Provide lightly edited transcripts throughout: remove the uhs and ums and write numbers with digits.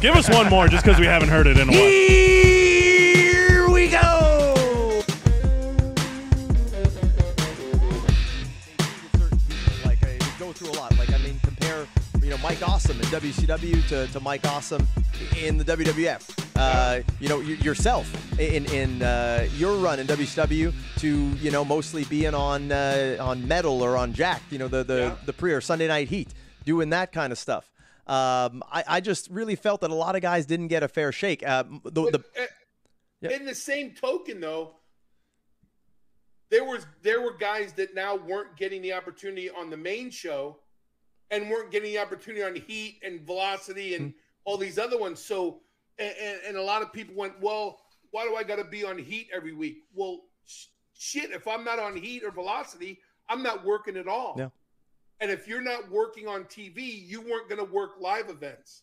Give us one more just because we haven't heard it in a while. Here we go. Like I go through a lot. Like I mean, compare Mike Awesome in WCW to Mike Awesome in the WWF. Yourself in your run in WCW to mostly being on Metal or on Jack. The pre or Sunday Night Heat, doing that kind of stuff. I just really felt that a lot of guys didn't get a fair shake. In the same token, though, there were guys that now weren't getting the opportunity on the main show and weren't getting the opportunity on Heat and Velocity and all these other ones. So, and a lot of people went, well, why do I got to be on Heat every week? Well, shit, if I'm not on Heat or Velocity, I'm not working at all. Yeah. And if you're not working on TV, you weren't going to work live events.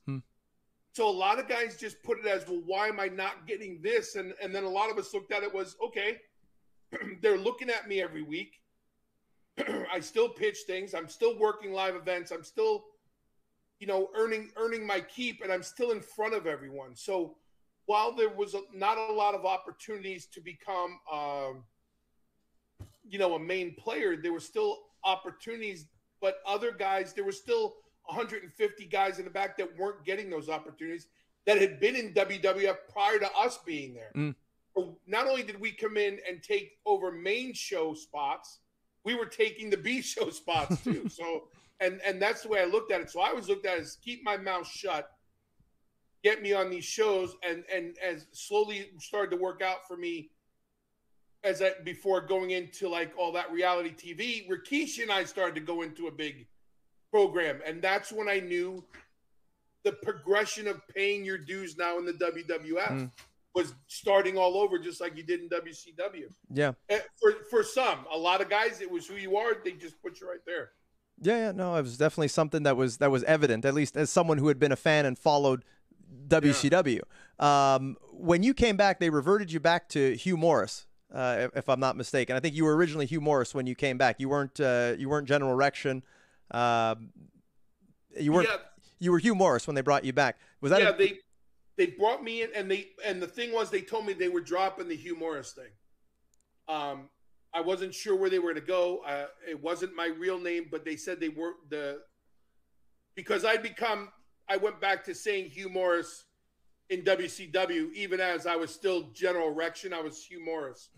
So a lot of guys just put it as, well, why am I not getting this? And then a lot of us looked at it was, okay, they're looking at me every week. I still pitch things. I'm still working live events. I'm still, earning my keep, and I'm still in front of everyone. So while there was not a lot of opportunities to become, a main player, there were still opportunities. But other guys, there were still 150 guys in the back that weren't getting those opportunities that had been in WWF prior to us being there. So not only did we come in and take over main show spots, we were taking the B show spots too. So, and that's the way I looked at it. So I always looked at it as keep my mouth shut, get me on these shows, and as slowly started to work out for me before going into like all that reality TV, Rikishi and I started to go into a big program. And that's when I knew the progression of paying your dues now in the WWF was starting all over, just like you did in WCW. Yeah. For some, a lot of guys, it was who you are. They just put you right there. Yeah. No, it was definitely something that was evident, at least as someone who had been a fan and followed WCW. Yeah. When you came back, they reverted you back to Hugh Morrus. If I'm not mistaken, I think you were originally Hugh Morrus when you came back. You weren't General Rection. You were Hugh Morrus when they brought you back. Was that? Yeah, they brought me in, and the thing was, they told me they were dropping the Hugh Morrus thing. I wasn't sure where they were going to go. It wasn't my real name, but they said they were because I went back to saying Hugh Morrus in WCW, even as I was still General Rection, I was Hugh Morrus.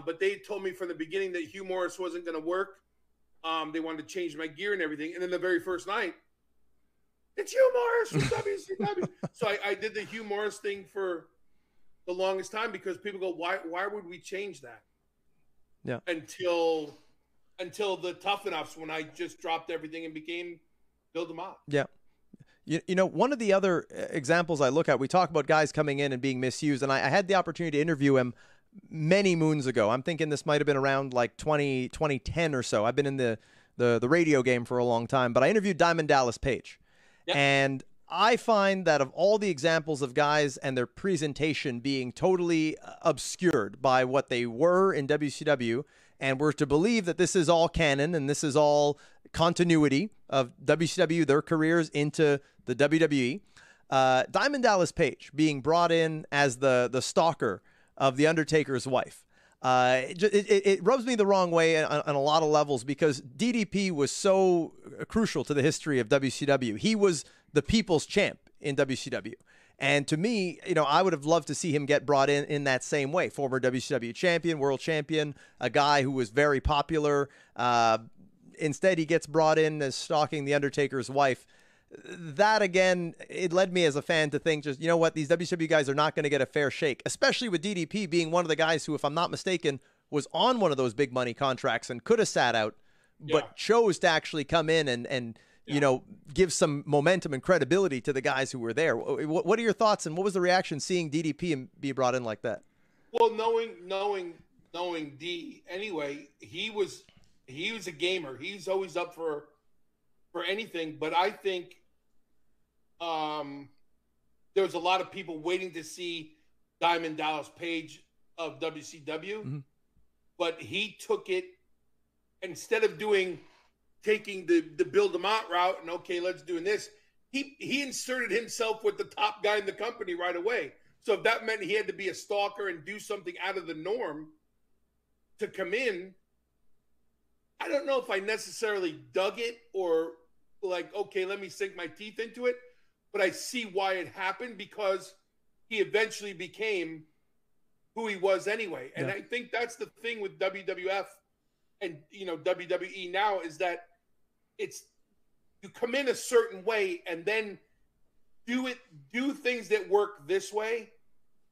But they told me from the beginning that Hugh Morrus wasn't going to work. They wanted to change my gear and everything. And then the very first night, it's Hugh Morrus from WCW. So I did the Hugh Morrus thing for the longest time because people go, why would we change that? Yeah. Until the Tough Enoughs, when I just dropped everything and became Bill Demott. Yeah. One of the other examples I look at, we talk about guys coming in and being misused, and I had the opportunity to interview him many moons ago. I'm thinking this might have been around like 2010 or so. I've been in the radio game for a long time, but I interviewed Diamond Dallas Page. Yep. And I find that of all the examples of guys and their presentation being totally obscured by what they were in WCW, and we're to believe that this is all canon and this is all continuity of WCW, their careers into the WWE. Diamond Dallas Page being brought in as the stalker of The Undertaker's wife. It rubs me the wrong way on a lot of levels because DDP was so crucial to the history of WCW. He was the people's champ in WCW. And to me, I would have loved to see him get brought in that same way. Former WCW champion, world champion, a guy who was very popular. Instead, he gets brought in as stalking The Undertaker's wife. That, again, it led me as a fan to think just, you know what, these WCW guys are not going to get a fair shake, especially with DDP being one of the guys who, if I'm not mistaken, was on one of those big money contracts and could have sat out, but chose to actually come in and give some momentum and credibility to the guys who were there. What are your thoughts, and what was the reaction seeing DDP and be brought in like that? Well, knowing D anyway, he was a gamer. He's always up for anything, but I think there was a lot of people waiting to see Diamond Dallas Page of WCW, but he took it instead of taking the Bill Demott route and okay, let's do this. he inserted himself with the top guy in the company right away. So if that meant he had to be a stalker and do something out of the norm to come in, I don't know if I necessarily dug it or like, okay, let me sink my teeth into it, but I see why it happened because he eventually became who he was anyway. And I think that's the thing with WWF and, you know, WWE now is that it's, you come in a certain way and then do things that work this way.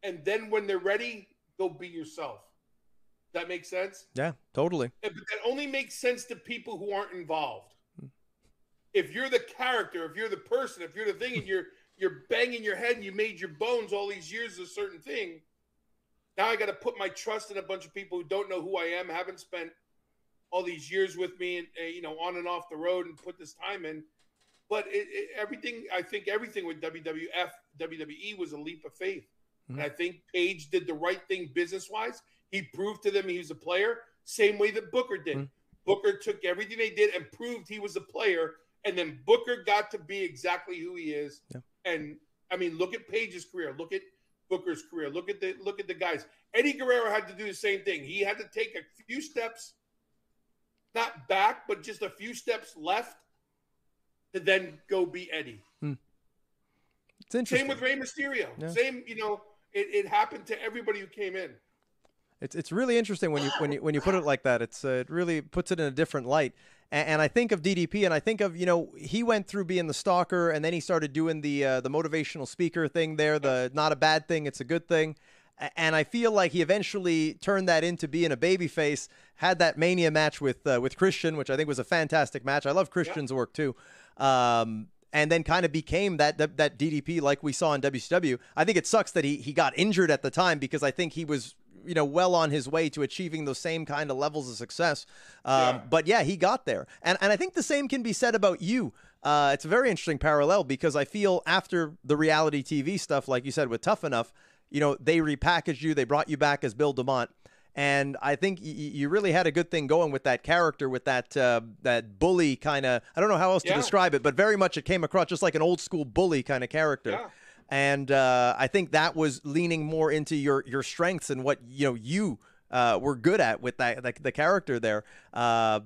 And then when they're ready, go be yourself. Does that make sense? Yeah, totally. But that only makes sense to people who aren't involved. If you're the character, if you're the person, if you're the thing, and you're banging your head and you made your bones all these years a certain thing, now I got to put my trust in a bunch of people who don't know who I am, haven't spent all these years with me, and you know, on and off the road, and put this time in. But everything, I think everything with WWE was a leap of faith. And I think Page did the right thing business-wise. He proved to them he was a player, same way that Booker did. Booker took everything they did and proved he was a player, and then Booker got to be exactly who he is. And I mean, look at Page's career, look at Booker's career, look at the guys. Eddie Guerrero had to do the same thing. He had to take a few steps, not back, but just a few steps left to then go be Eddie. It's interesting. Same with Rey Mysterio. Same, you know, it happened to everybody who came in. It's really interesting when you put it like that. It really puts it in a different light. And I think of DDP, and I think of, you know, he went through being the stalker, and then he started doing the motivational speaker thing there. The not a bad thing, it's a good thing. And I feel like he eventually turned that into being a babyface. Had that Mania match with Christian, which I think was a fantastic match. I love Christian's work too. And then kind of became that DDP like we saw in WCW. I think it sucks that he got injured at the time, because I think he was, you know, well on his way to achieving those same kind of levels of success. But yeah, he got there. And I think the same can be said about you. It's a very interesting parallel, because I feel after the reality TV stuff, like you said, with Tough Enough, you know, they repackaged you, they brought you back as Bill Demott. And I think you really had a good thing going with that character, with that bully kind of, I don't know how else to describe it, but very much it came across just like an old school bully kind of character. Yeah. And I think that was leaning more into your strengths and what, you know, you were good at with that the character there. I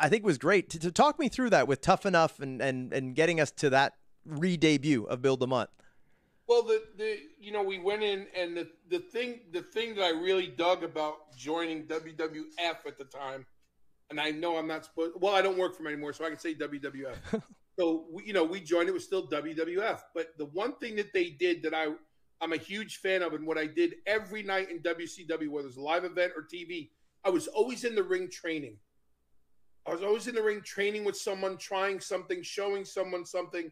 think it was great to talk me through that with Tough Enough and getting us to that re-debut of Bill Demott. Well, you know, we went in, and the thing that I really dug about joining WWF at the time, and I know I'm not supposed. Well, I don't work for them anymore, so I can say WWF. So we joined. It was still WWF, but the one thing that they did that I'm a huge fan of, and what I did every night in WCW, whether it was a live event or TV, I was always in the ring training. I was always in the ring training with someone, trying something, showing someone something,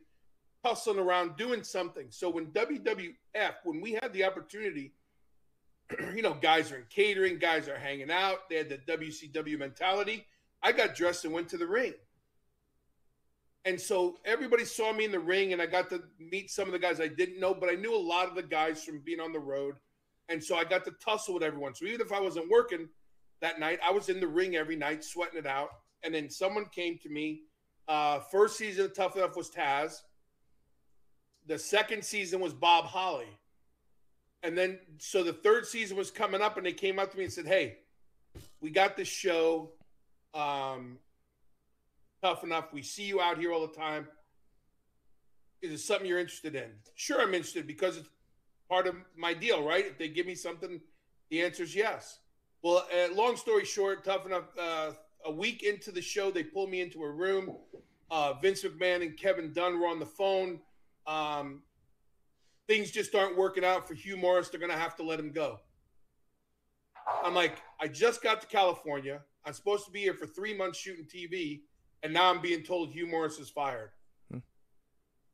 hustling around, doing something. So when WWF, when we had the opportunity, you know, guys are in catering, guys are hanging out, they had the WCW mentality. I got dressed and went to the ring. And so everybody saw me in the ring, and I got to meet some of the guys I didn't know, but I knew a lot of the guys from being on the road. And so I got to tussle with everyone. So even if I wasn't working that night, I was in the ring every night, sweating it out. And then someone came to me. First season of Tough Enough was Taz. The second season was Bob Holly. And then, so the third season was coming up, and they came up to me and said, hey, we got this show, Tough Enough. We see you out here all the time. Is it something you're interested in? Sure, I'm interested, because it's part of my deal, right? If they give me something, the answer is yes. Well, long story short, Tough Enough, a week into the show, they pulled me into a room. Vince McMahon and Kevin Dunn were on the phone. Things just aren't working out for Hugh Morrus. They're going to have to let him go. I'm like, I just got to California. I'm supposed to be here for 3 months shooting TV, and now I'm being told Hugh Morrus is fired.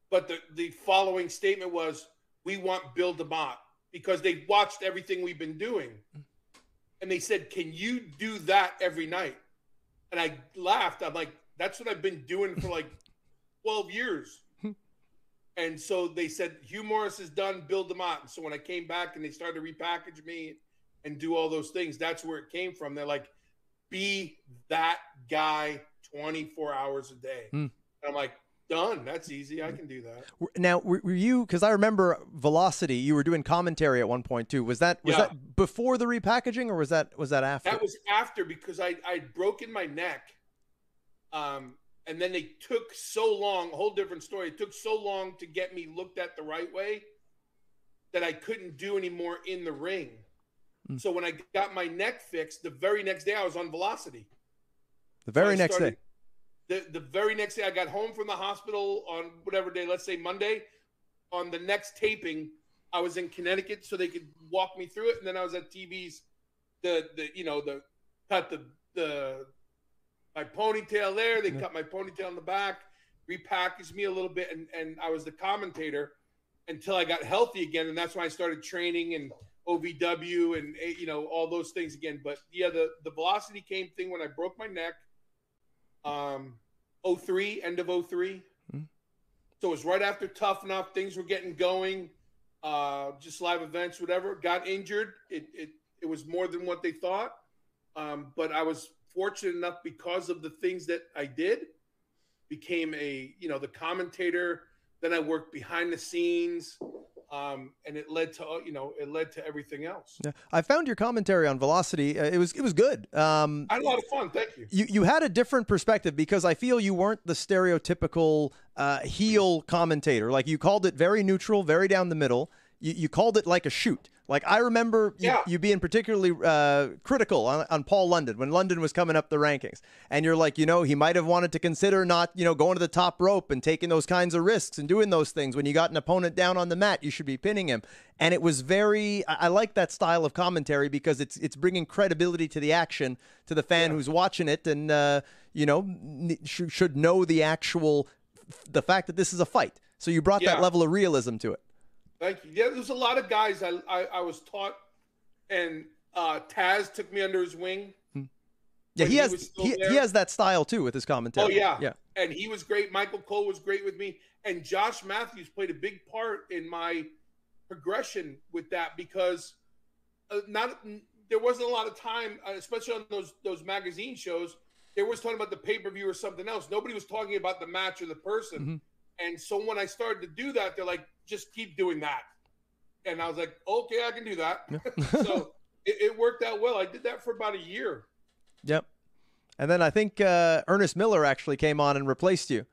But the following statement was, we want Bill Demott, because they watched everything we've been doing. And they said, can you do that every night? And I laughed. I'm like, that's what I've been doing for like 12 years. And so they said, Hugh Morrus is done, Bill Demott. And so when I came back and they started to repackage me and do all those things, that's where it came from. They're like, be that guy 24 hours a day. And I'm like, Done. That's easy. I can do that. Now, were you, because I remember Velocity, you were doing commentary at one point too. Was that before the repackaging, or was that after? That was after, because I'd broken my neck. And then they took so long, a whole different story. It took so long to get me looked at the right way that I couldn't do any more in the ring. So when I got my neck fixed, the very next day I was on Velocity. The very next day? The very next day I got home from the hospital on whatever day, let's say Monday. On the next taping, I was in Connecticut so they could walk me through it. And then I was at TV's, cut my ponytail there. They cut my ponytail in the back, repackaged me a little bit. And I was the commentator until I got healthy again. And that's when I started training and OVW and, all those things again. But yeah, the Velocity came thing when I broke my neck. 03, end of 03. So it was right after Tough Enough. Things were getting going, just live events, whatever. Got injured. It was more than what they thought. But I was fortunate enough, because of the things that I did, became the commentator. Then I worked behind the scenes. And it led to everything else. Yeah. I found your commentary on Velocity. It was good. I had a lot of fun. Thank you. You had a different perspective, because I feel you weren't the stereotypical heel commentator. Like, you called it very neutral, very down the middle. You called it like a shoot. Like, I remember you being particularly critical on Paul London when London was coming up the rankings. And you're like, he might have wanted to consider not, going to the top rope and taking those kinds of risks and doing those things. When you got an opponent down on the mat, you should be pinning him. And it was I like that style of commentary, because it's bringing credibility to the action, to the fan who's watching it, and, should know the fact that this is a fight. So you brought that level of realism to it. Thank you. Yeah, there's a lot of guys I was taught, and Taz took me under his wing. Yeah, he has that style too with his commentary. Oh yeah. And he was great. Michael Cole was great with me, and Josh Matthews played a big part in my progression with that, because there wasn't a lot of time, especially on those magazine shows. They were talking about the pay-per-view or something else. Nobody was talking about the match or the person. And so when I started to do that, they're like, just keep doing that. And I was like, okay, I can do that. So it worked out well. I did that for about a year. Yep. And then I think Ernest Miller actually came on and replaced you.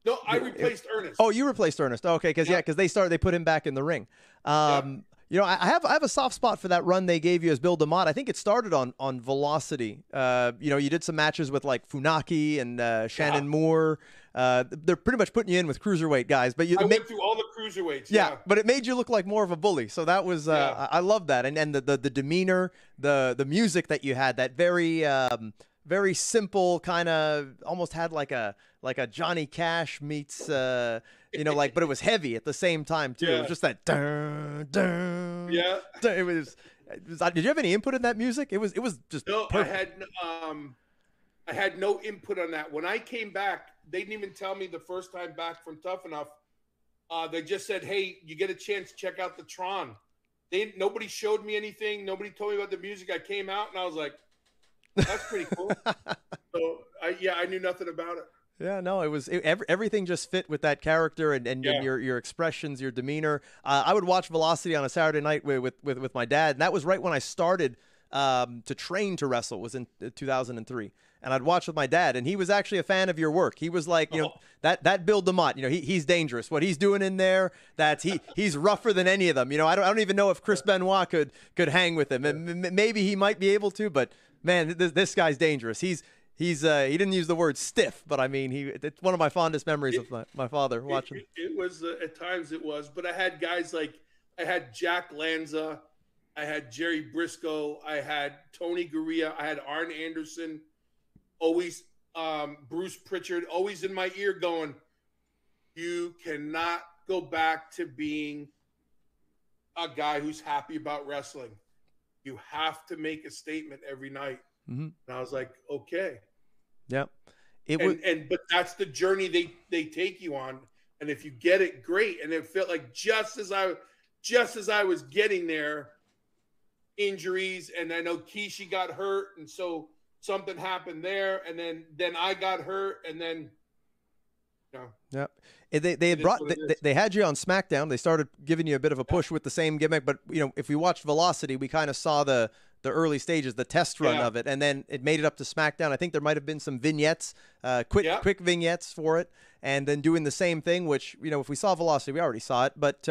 No, I replaced Ernest. Oh, you replaced Ernest. Okay, because they put him back in the ring. I have a soft spot for that run they gave you as Bill Demott. I think it started on Velocity. You did some matches with like Funaki and Shannon Moore. They're pretty much putting you in with cruiserweight guys, but I went through all the cruiserweights. Yeah, but it made you look like more of a bully. So that was I love that, and the demeanor, the music that you had, that very simple kind of, almost had like a Johnny Cash meets but it was heavy at the same time too. It was just that dun, dun, dun. It was. Did you have any input in that music? It was just perfect. I had no input on that. When I came back, they didn't even tell me the first time back from Tough Enough. They just said, "Hey, you get a chance, check out the Tron." Nobody showed me anything. Nobody told me about the music. I came out and I was like, "That's pretty cool." So I knew nothing about it. Yeah, no, everything just fit with that character and your expressions, your demeanor. I would watch Velocity on a Saturday night with my dad, and that was right when I started to train to wrestle. Was in 2003. And I'd watch with my dad, and he was actually a fan of your work. He was like, that Bill Demott, he's dangerous. What he's doing in there, he's rougher than any of them. I don't even know if Chris Benoit could hang with him. And maybe he might be able to, but man, this guy's dangerous. He didn't use the word stiff, but I mean, it's one of my fondest memories of my father watching. It was at times it was, but I had guys like, I had Jack Lanza, I had Jerry Briscoe, I had Tony Gurria, I had Arn Anderson. Always Bruce Pritchard, always in my ear going, you cannot go back to being a guy who's happy about wrestling. You have to make a statement every night. And I was like, okay. Yep. But that's the journey they take you on. And if you get it, great. And it felt like just as I was getting there, injuries, and I know Kishi got hurt, and so something happened there, and then I got hurt, and then You know, Yeah. They had you on SmackDown. They started giving you a bit of a push with the same gimmick, but if we watched Velocity, we kind of saw the early stages, the test run of it, and then it made it up to SmackDown. I think there might have been some vignettes, quick vignettes for it, and then doing the same thing, which, if we saw Velocity, we already saw it, but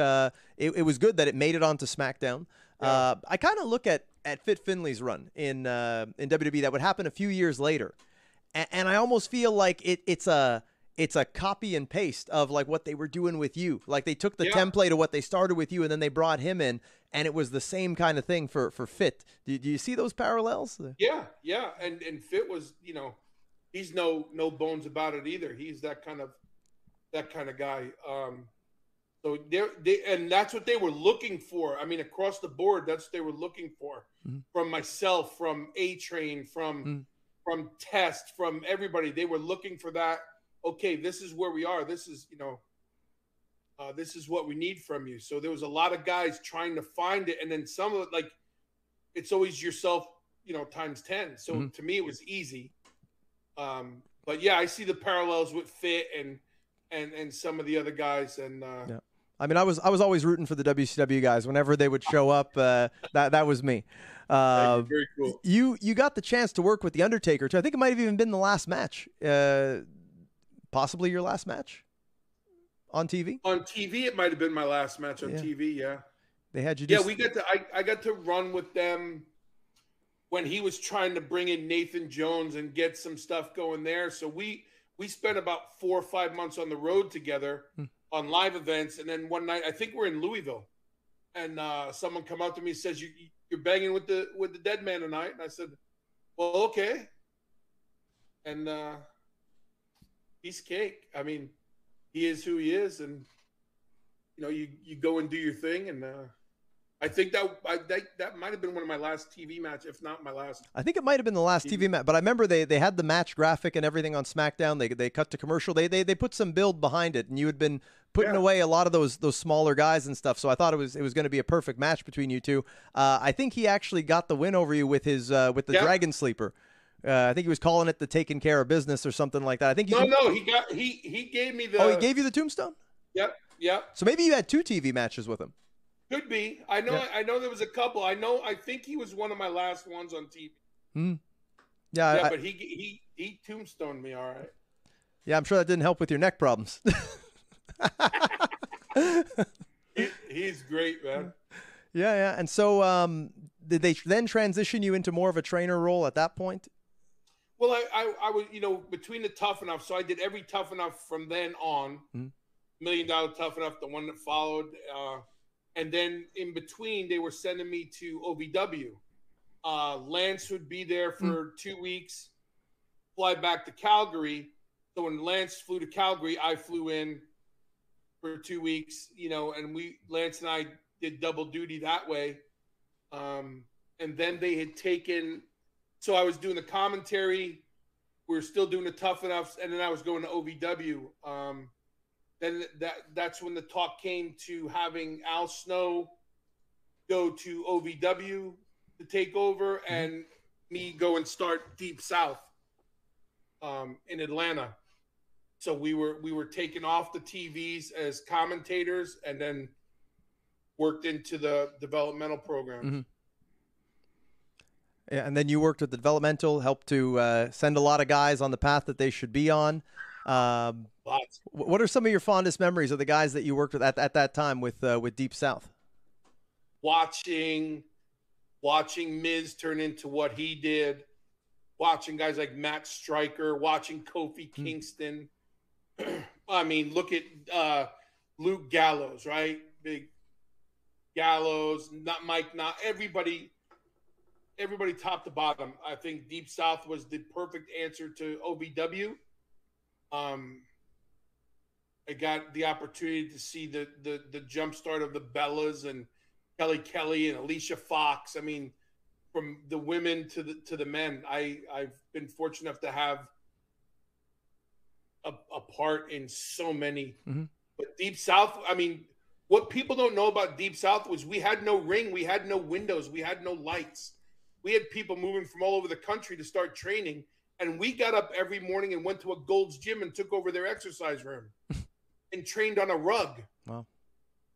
it was good that it made it onto SmackDown. Yeah. I kind of look at Fit Finley's run in WWE that would happen a few years later, and I almost feel like it's a copy and paste of like what they were doing with you. Like they took the template of what they started with you, and then they brought him in, and it was the same kind of thing for Fit. Do you see those parallels? Yeah. And Fit was, he's no bones about it either. He's that kind of guy. So and that's what they were looking for. I mean, across the board, that's what they were looking for. Mm-hmm. From myself, from A-Train, from Test, from everybody. They were looking for that. Okay, this is where we are. This is, this is what we need from you. So there was a lot of guys trying to find it. And then some of it, like, it's always yourself, times 10. So to me, it was easy. But yeah, I see the parallels with Fit and some of the other guys. And yeah. I mean, I was always rooting for the WCW guys. Whenever they would show up, that was me. Very cool. You got the chance to work with The Undertaker, too. I think it might have even been the last match. Possibly your last match on TV? On TV, it might have been my last match on TV, yeah. They had you I got to run with them when he was trying to bring in Nathan Jones and get some stuff going there. So we spent about 4 or 5 months on the road together on live events. And then one night, I think we're in Louisville, and someone come up to me and says, you're banging with the dead man tonight. And I said, well, okay. And he's cake. I mean, he is who he is, and you go and do your thing. And I think that might have been one of my last TV matches, if not my last. I think it might have been the last TV match, but I remember they had the match graphic and everything on SmackDown. They cut to commercial. They put some build behind it, and you had been putting away a lot of those smaller guys and stuff. So I thought it was going to be a perfect match between you two. I think he actually got the win over you with his with the Dragon Sleeper. I think he was calling it the taking care of business or something like that. I think he gave me the. Oh, he gave you the tombstone? Yep. So maybe you had 2 TV matches with him. Could be. I know there was a couple. I think he was one of my last ones on TV. Yeah, but he tombstoned me, all right. Yeah, I'm sure that didn't help with your neck problems. He's great, man. Yeah. And so did they then transition you into more of a trainer role at that point? Well, I was, between the Tough Enough, so I did every Tough Enough from then on. $1 Million Tough Enough, the one that followed. And then in between, they were sending me to OVW. Lance would be there for 2 weeks, fly back to Calgary. So when Lance flew to Calgary, I flew in for 2 weeks, and Lance and I did double duty that way. And then they had taken, so I was doing the commentary. We were still doing the Tough Enoughs, and then I was going to OVW. Then that's when the talk came to having Al Snow go to OVW to take over, and me go and start Deep South in Atlanta. So we were taken off the TVs as commentators, and then worked into the developmental program. Yeah, and then you worked with the developmental, helped to send a lot of guys on the path that they should be on. Lots. What are some of your fondest memories of the guys that you worked with at that time with Deep South? Watching Miz turn into what he did, watching guys like Matt Stryker, watching Kofi Kingston. I mean, look at Luke Gallows, right? Big Gallows, not Mike, not everybody top to bottom. I think Deep South was the perfect answer to OVW. I got the opportunity to see the jump start of the Bellas and Kelly and Alicia Fox. I mean, from the women to the men, I've been fortunate enough to have a part in so many. But Deep South, I mean, what people don't know about Deep South was we had no ring, we had no windows, we had no lights. We had people moving from all over the country to start training, And we got up every morning and went to a Gold's Gym and took over their exercise room and trained on a rug. Wow.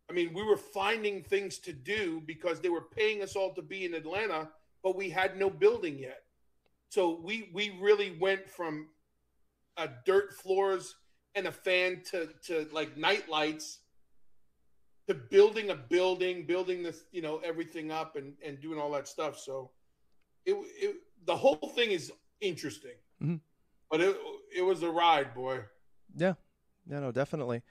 I mean, we were finding things to do because they were paying us all to be in Atlanta, but we had no building yet. So we really went from dirt floors and a fan to like night lights, to building a building this, you know, everything up and doing all that stuff. So the whole thing is interesting, but it was a ride, boy. Yeah, no, definitely.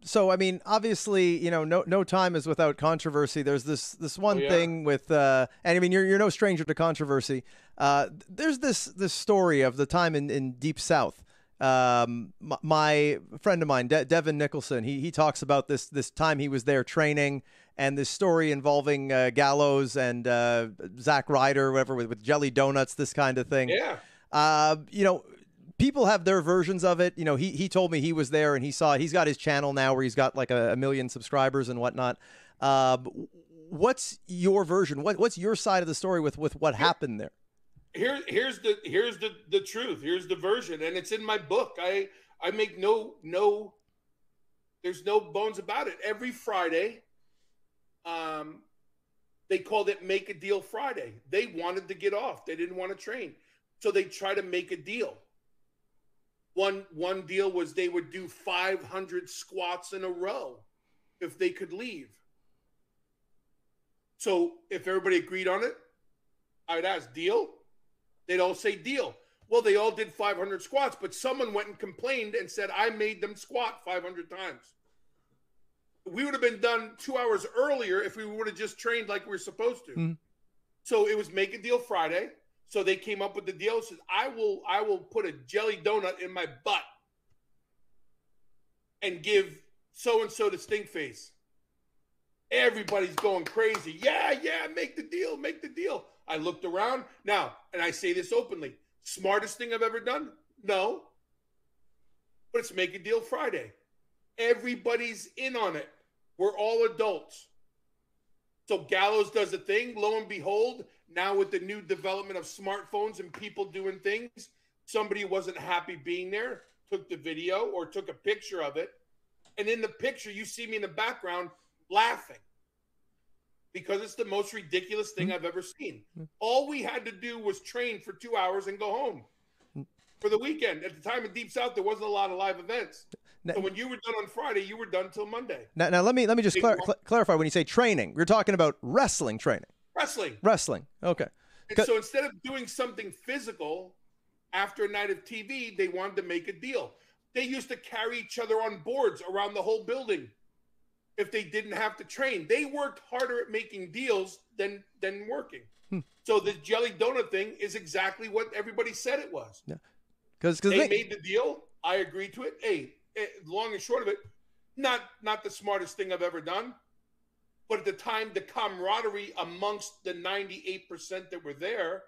So, I mean, obviously, you know, no time is without controversy. There's this one thing with, and I mean, you're no stranger to controversy. There's this story of the time in Deep South. My friend of mine, Devin Nicholson, he talks about this time he was there training, and this story involving Gallows and Zack Ryder, whatever, with jelly donuts, this kind of thing. Yeah. You know, people have their versions of it. You know, he told me he was there and he saw it. He's got his channel now where he's got like a million subscribers and whatnot. What's your version? What's your side of the story with what happened there? Here's the truth. Here's the version, and it's in my book. I make no there's no bones about it. Every Friday, they called it Make a Deal Friday. They wanted to get off. They didn't want to train. So they try to make a deal. One deal was they would do 500 squats in a row if they could leave. So if everybody agreed on it, I would ask, deal? They'd all say deal. Well, they all did 500 squats, but someone went and complained and said, I made them squat 500 times. We would have been done 2 hours earlier if we would have just trained like we were supposed to. Mm-hmm. So it was Make a Deal Friday. So they came up with the deal. Says, I will put a jelly donut in my butt and give so-and-so the stink face. Everybody's going crazy. Yeah, make the deal, make the deal. I looked around. Now, and I say this openly, smartest thing I've ever done? No. But it's Make a Deal Friday. Everybody's in on it. We're all adults. So Gallows does a thing. Lo and behold, now with the new development of smartphones and people doing things, somebody who wasn't happy being there took the video or took a picture of it. And in the picture, you see me in the background laughing because it's the most ridiculous thing I've ever seen. All we had to do was train for 2 hours and go home for the weekend. At the time in Deep South, there wasn't a lot of live events. So when you were done on Friday, you were done till Monday. Now let me just clarify. When you say training, we're talking about wrestling training. Wrestling. Okay. And so instead of doing something physical after a night of TV, they wanted to make a deal. They used to carry each other on boards around the whole building if they didn't have to train. They worked harder at making deals than working. So the jelly donut thing is exactly what everybody said it was. Yeah. Because they made the deal. I agreed to it. Hey, long and short of it, not the smartest thing I've ever done. But at the time, the camaraderie amongst the 98% that were there,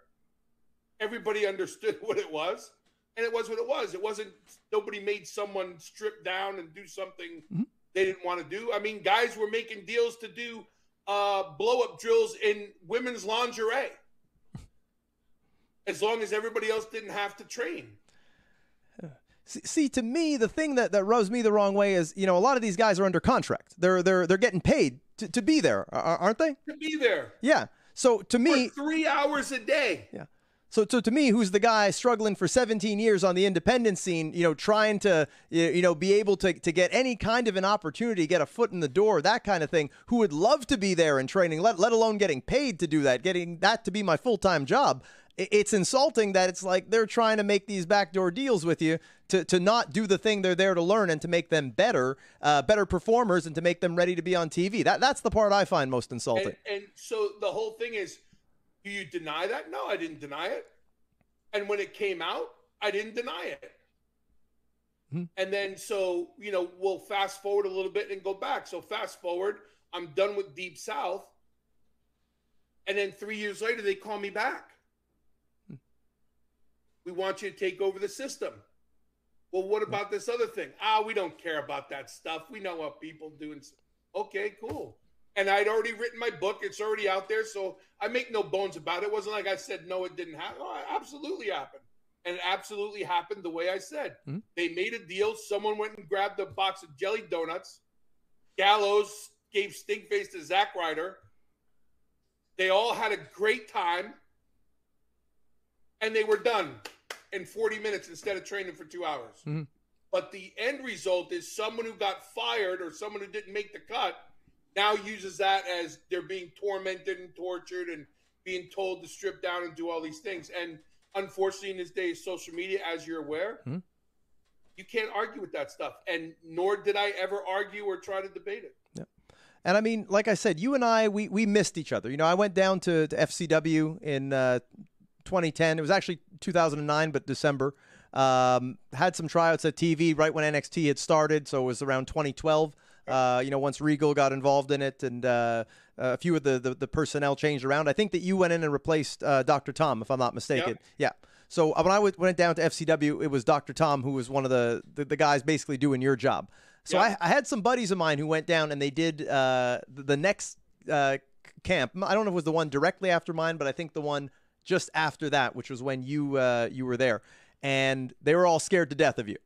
everybody understood what it was. And it was what it was. It wasn't, nobody made someone strip down and do something they didn't want to do. I mean, guys were making deals to do blow-up drills in women's lingerie. As long as everybody else didn't have to train. See, to me, the thing that rubs me the wrong way is, you know, a lot of these guys are under contract. They're getting paid to be there, aren't they? To be there. Yeah. So to me, for 3 hours a day. Yeah. So to me, who's the guy struggling for 17 years on the independent scene, you know, trying to, you know, be able to get any kind of an opportunity, get a foot in the door, that kind of thing, who would love to be there and training, let alone getting paid to do that, getting that to be my full-time job. It's insulting that it's like they're trying to make these backdoor deals with you to not do the thing they're there to learn and to make them better performers and to make them ready to be on TV. That's the part I find most insulting. And so the whole thing is, do you deny that? No, I didn't deny it. And when it came out, I didn't deny it. And then, so, you know, we'll fast forward a little bit and go back. So fast forward, I'm done with Deep South. And then 3 years later, they call me back. We want you to take over the system. Well, what about this other thing? We don't care about that stuff. We know what people do. Okay, cool. And I'd already written my book. It's already out there. So I make no bones about it. It wasn't like I said, no, it didn't happen. Oh, it absolutely happened. And it absolutely happened the way I said. Mm-hmm. They made a deal. Someone went and grabbed a box of jelly donuts. Gallows gave stink face to Zack Ryder. They all had a great time. And they were done in 40 minutes instead of training for 2 hours. Mm-hmm. But the end result is someone who got fired or someone who didn't make the cut now uses that as they're being tormented and tortured and being told to strip down and do all these things. And unfortunately, in this day of social media, as you're aware, you can't argue with that stuff. And nor did I ever argue or try to debate it. Yeah. And I mean, like I said, you and I, we missed each other. You know, I went down to FCW in 2010. It was actually 2009, but December. Had some tryouts at TV right when NXT had started, so it was around 2012. You know, once Regal got involved in it, and a few of the personnel changed around. I think that you went in and replaced Dr. Tom, if I'm not mistaken. Yep. Yeah. So when I went down to FCW, it was Dr. Tom who was one of the guys basically doing your job. So Yep. I had some buddies of mine who went down and they did the next camp. I don't know if it was the one directly after mine, but I think the one just after that, which was when you were there. And they were all scared to death of you.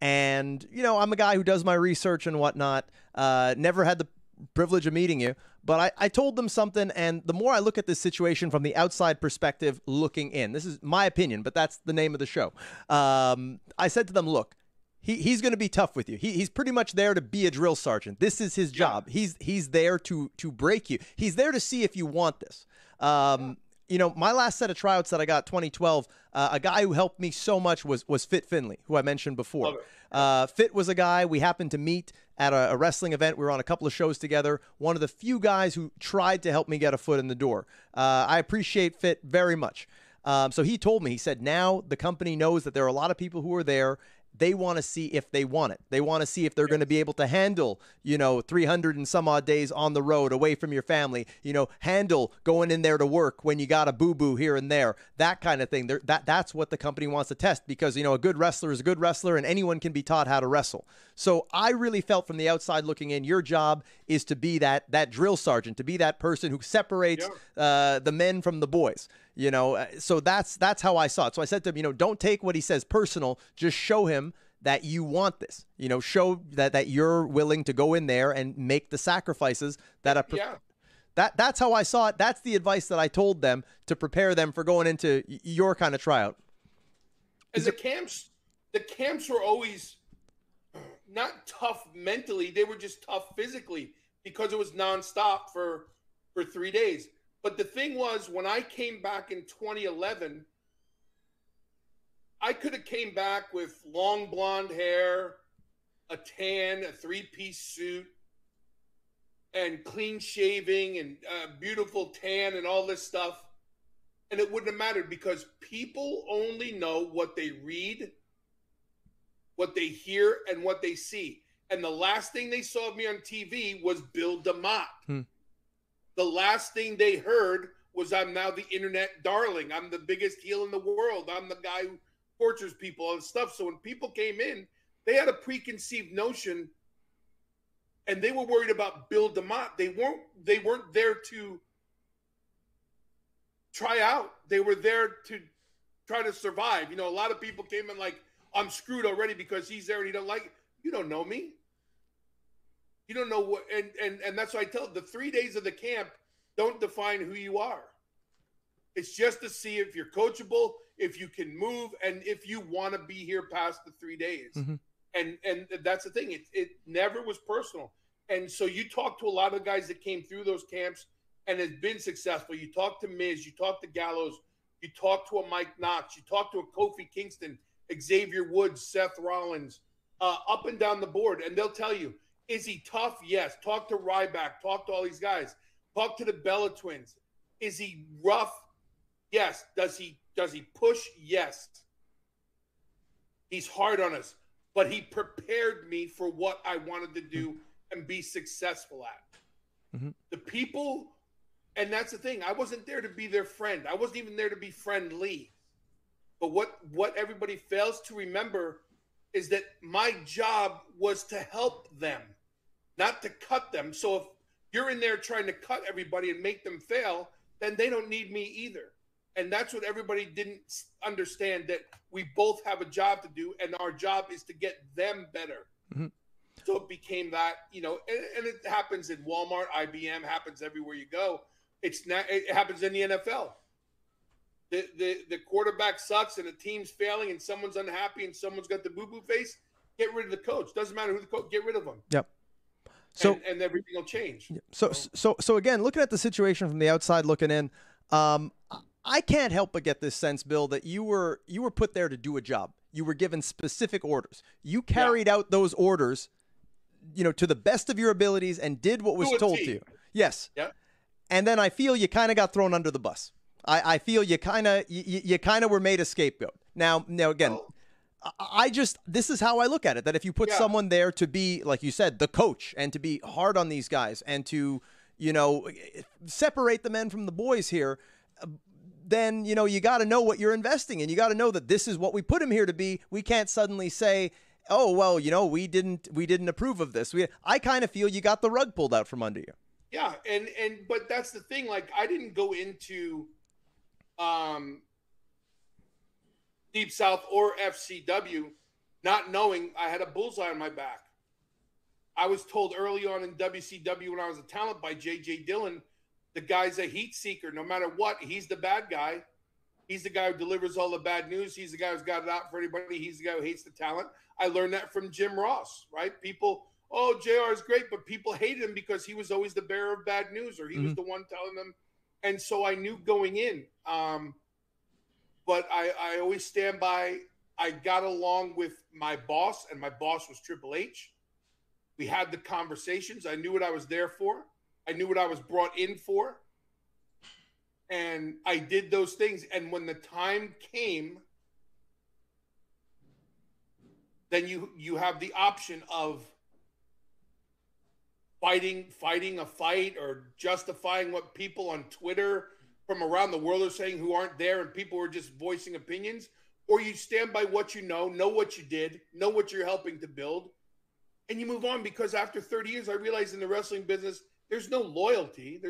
And, you know, I'm a guy who does my research and whatnot. Never had the privilege of meeting you. But I told them something, and the more I look at this situation from the outside perspective looking in, this is my opinion, but that's the name of the show. I said to them, look, he's going to be tough with you. He's pretty much there to be a drill sergeant. This is his job. He's there to break you. He's there to see if you want this. You know, my last set of tryouts that I got 2012, a guy who helped me so much was Fit Finley, who I mentioned before. Fit was a guy we happened to meet at a wrestling event. We were on a couple of shows together. One of the few guys who tried to help me get a foot in the door. I appreciate Fit very much. So he told me, he said, now the company knows that there are a lot of people who are there. They want to see if they want it. They want to see if they're going to be able to handle, you know, 300 and some odd days on the road away from your family, you know, handle going in there to work when you got a boo-boo here and there, that kind of thing. That's what the company wants to test because, you know, a good wrestler is a good wrestler and anyone can be taught how to wrestle. So I really felt from the outside looking in, your job is to be that drill sergeant, to be that person who separates the men from the boys. You know, so that's how I saw it. So I said to him, you know, don't take what he says personal. Just show him that you want this. You know, show that you're willing to go in there and make the sacrifices that that's how I saw it. That's the advice that I told them to prepare them for going into your kind of tryout. And the camps were always not tough mentally. They were just tough physically because it was nonstop for 3 days. But the thing was, when I came back in 2011, I could have came back with long blonde hair, a tan, a three-piece suit, and clean shaving and beautiful tan and all this stuff. And it wouldn't have mattered because people only know what they read, what they hear, and what they see. And the last thing they saw of me on TV was Bill Demott. The last thing they heard was I'm now the internet darling. I'm the biggest heel in the world. I'm the guy who tortures people and stuff. So when people came in, they had a preconceived notion and they were worried about Bill Demott. They weren't there to try out. They were there to try to survive. You know, a lot of people came in like, I'm screwed already because he's there and he don't like it. You don't know me. You don't know what, and that's why I tell the 3 days of the camp don't define who you are. It's just to see if you're coachable, if you can move, and if you want to be here past the 3 days. And that's the thing. It never was personal. And so you talk to a lot of guys that came through those camps and has been successful. You talk to Miz, you talk to Gallows, you talk to a Mike Knox, you talk to a Kofi Kingston, Xavier Woods, Seth Rollins, up and down the board, and they'll tell you, is he tough? Yes. Talk to Ryback. Talk to all these guys. Talk to the Bella Twins. Is he rough? Yes. Does he push? Yes. He's hard on us, but he prepared me for what I wanted to do and be successful at. The people, and that's the thing. I wasn't there to be their friend. I wasn't even there to be friendly. But what everybody fails to remember is that my job was to help them, not to cut them. So if you're in there trying to cut everybody and make them fail, then they don't need me either. And that's what everybody didn't understand, that we both have a job to do, and our job is to get them better. Mm-hmm. So it became that, you know, and it happens in Walmart, IBM, happens everywhere you go. It happens in the NFL. The quarterback sucks and the team's failing and someone's unhappy and someone's got the boo-boo face. Get rid of the coach. Doesn't matter who the coach. Get rid of them. Yep. So and everything will change. So again, looking at the situation from the outside looking in, I can't help but get this sense, Bill, that you were put there to do a job. You were given specific orders. You carried out those orders, you know, to the best of your abilities and did what was told to you. Yes. Yeah. And then I feel you kind of got thrown under the bus. I feel you kind of were made a scapegoat. Now again, this is how I look at it, that if you put someone there to be, like you said, the coach, and to be hard on these guys and to, you know, separate the men from the boys here, then, you know, you got to know what you're investing in. You got to know that this is what we put him here to be. We can't suddenly say, oh, well, you know, we didn't approve of this. I kind of feel you got the rug pulled out from under you. Yeah. But that's the thing. Like, I didn't go into Deep South or FCW not knowing I had a bullseye on my back. I was told early on in WCW when I was a talent by J.J. Dillon, the guy's a heat seeker. No matter what, he's the bad guy. He's the guy who delivers all the bad news. He's the guy who's got it out for anybody. He's the guy who hates the talent. I learned that from Jim Ross, right? People, oh, JR is great, but people hated him because he was always the bearer of bad news, or he was the one telling them. And so I knew going in. But I always stand by, I got along with my boss, and my boss was Triple H. We had the conversations. I knew what I was there for. I knew what I was brought in for. And I did those things. And when the time came, then you have the option of fighting a fight, or justifying what people on Twitter from around the world are saying who aren't there, and people are just voicing opinions, or you stand by what you know what you did, know what you're helping to build, and you move on. Because after 30 years, I realized in the wrestling business, there's no loyalty.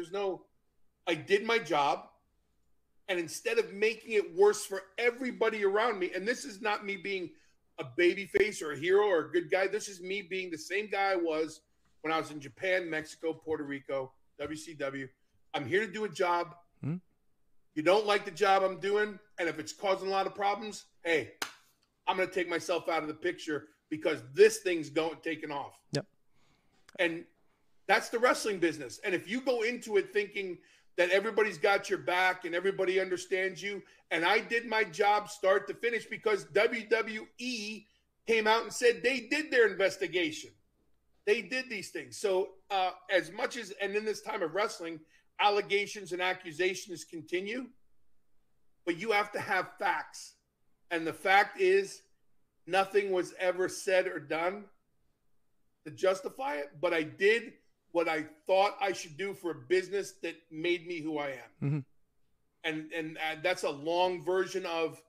I did my job. And instead of making it worse for everybody around me, and this is not me being a baby face or a hero or a good guy. This is me being the same guy I was when I was in Japan, Mexico, Puerto Rico, WCW. I'm here to do a job. You don't like the job I'm doing, and if it's causing a lot of problems, hey, I'm going to take myself out of the picture, because this thing's taking off. Yep. And that's the wrestling business. And if you go into it thinking that everybody's got your back and everybody understands you, and I did my job start to finish, because WWE came out and said they did their investigation. They did these things. So as much as, and in this time of wrestling, allegations and accusations continue, but you have to have facts. And the fact is, nothing was ever said or done to justify it, but I did what I thought I should do for a business that made me who I am. And that's a long version of,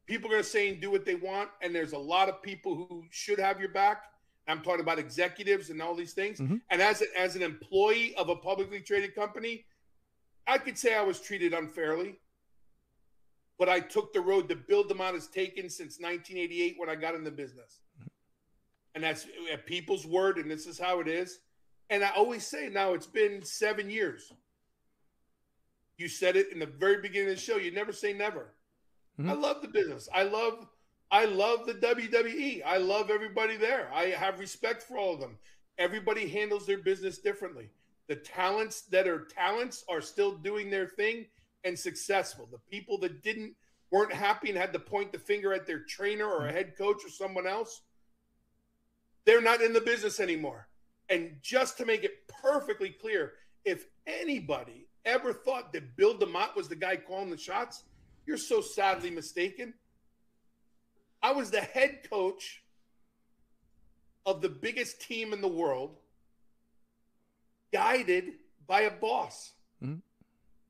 people are going to say and do what they want, and there's a lot of people who should have your back. I'm talking about executives and all these things. And as an employee of a publicly traded company, I could say I was treated unfairly, but I took the road that Bill Demott has taken since 1988 when I got in the business. And that's a people's word, and this is how it is. And I always say, now it's been 7 years. You said it in the very beginning of the show. You never say never. I love the business. I love the WWE. I love everybody there. I have respect for all of them. Everybody handles their business differently. The talents that are talents are still doing their thing and successful. The people that weren't happy and had to point the finger at their trainer or a head coach or someone else, they're not in the business anymore. And just to make it perfectly clear, if anybody ever thought that Bill Demott was the guy calling the shots, you're so sadly mistaken. I was the head coach of the biggest team in the world, guided by a boss.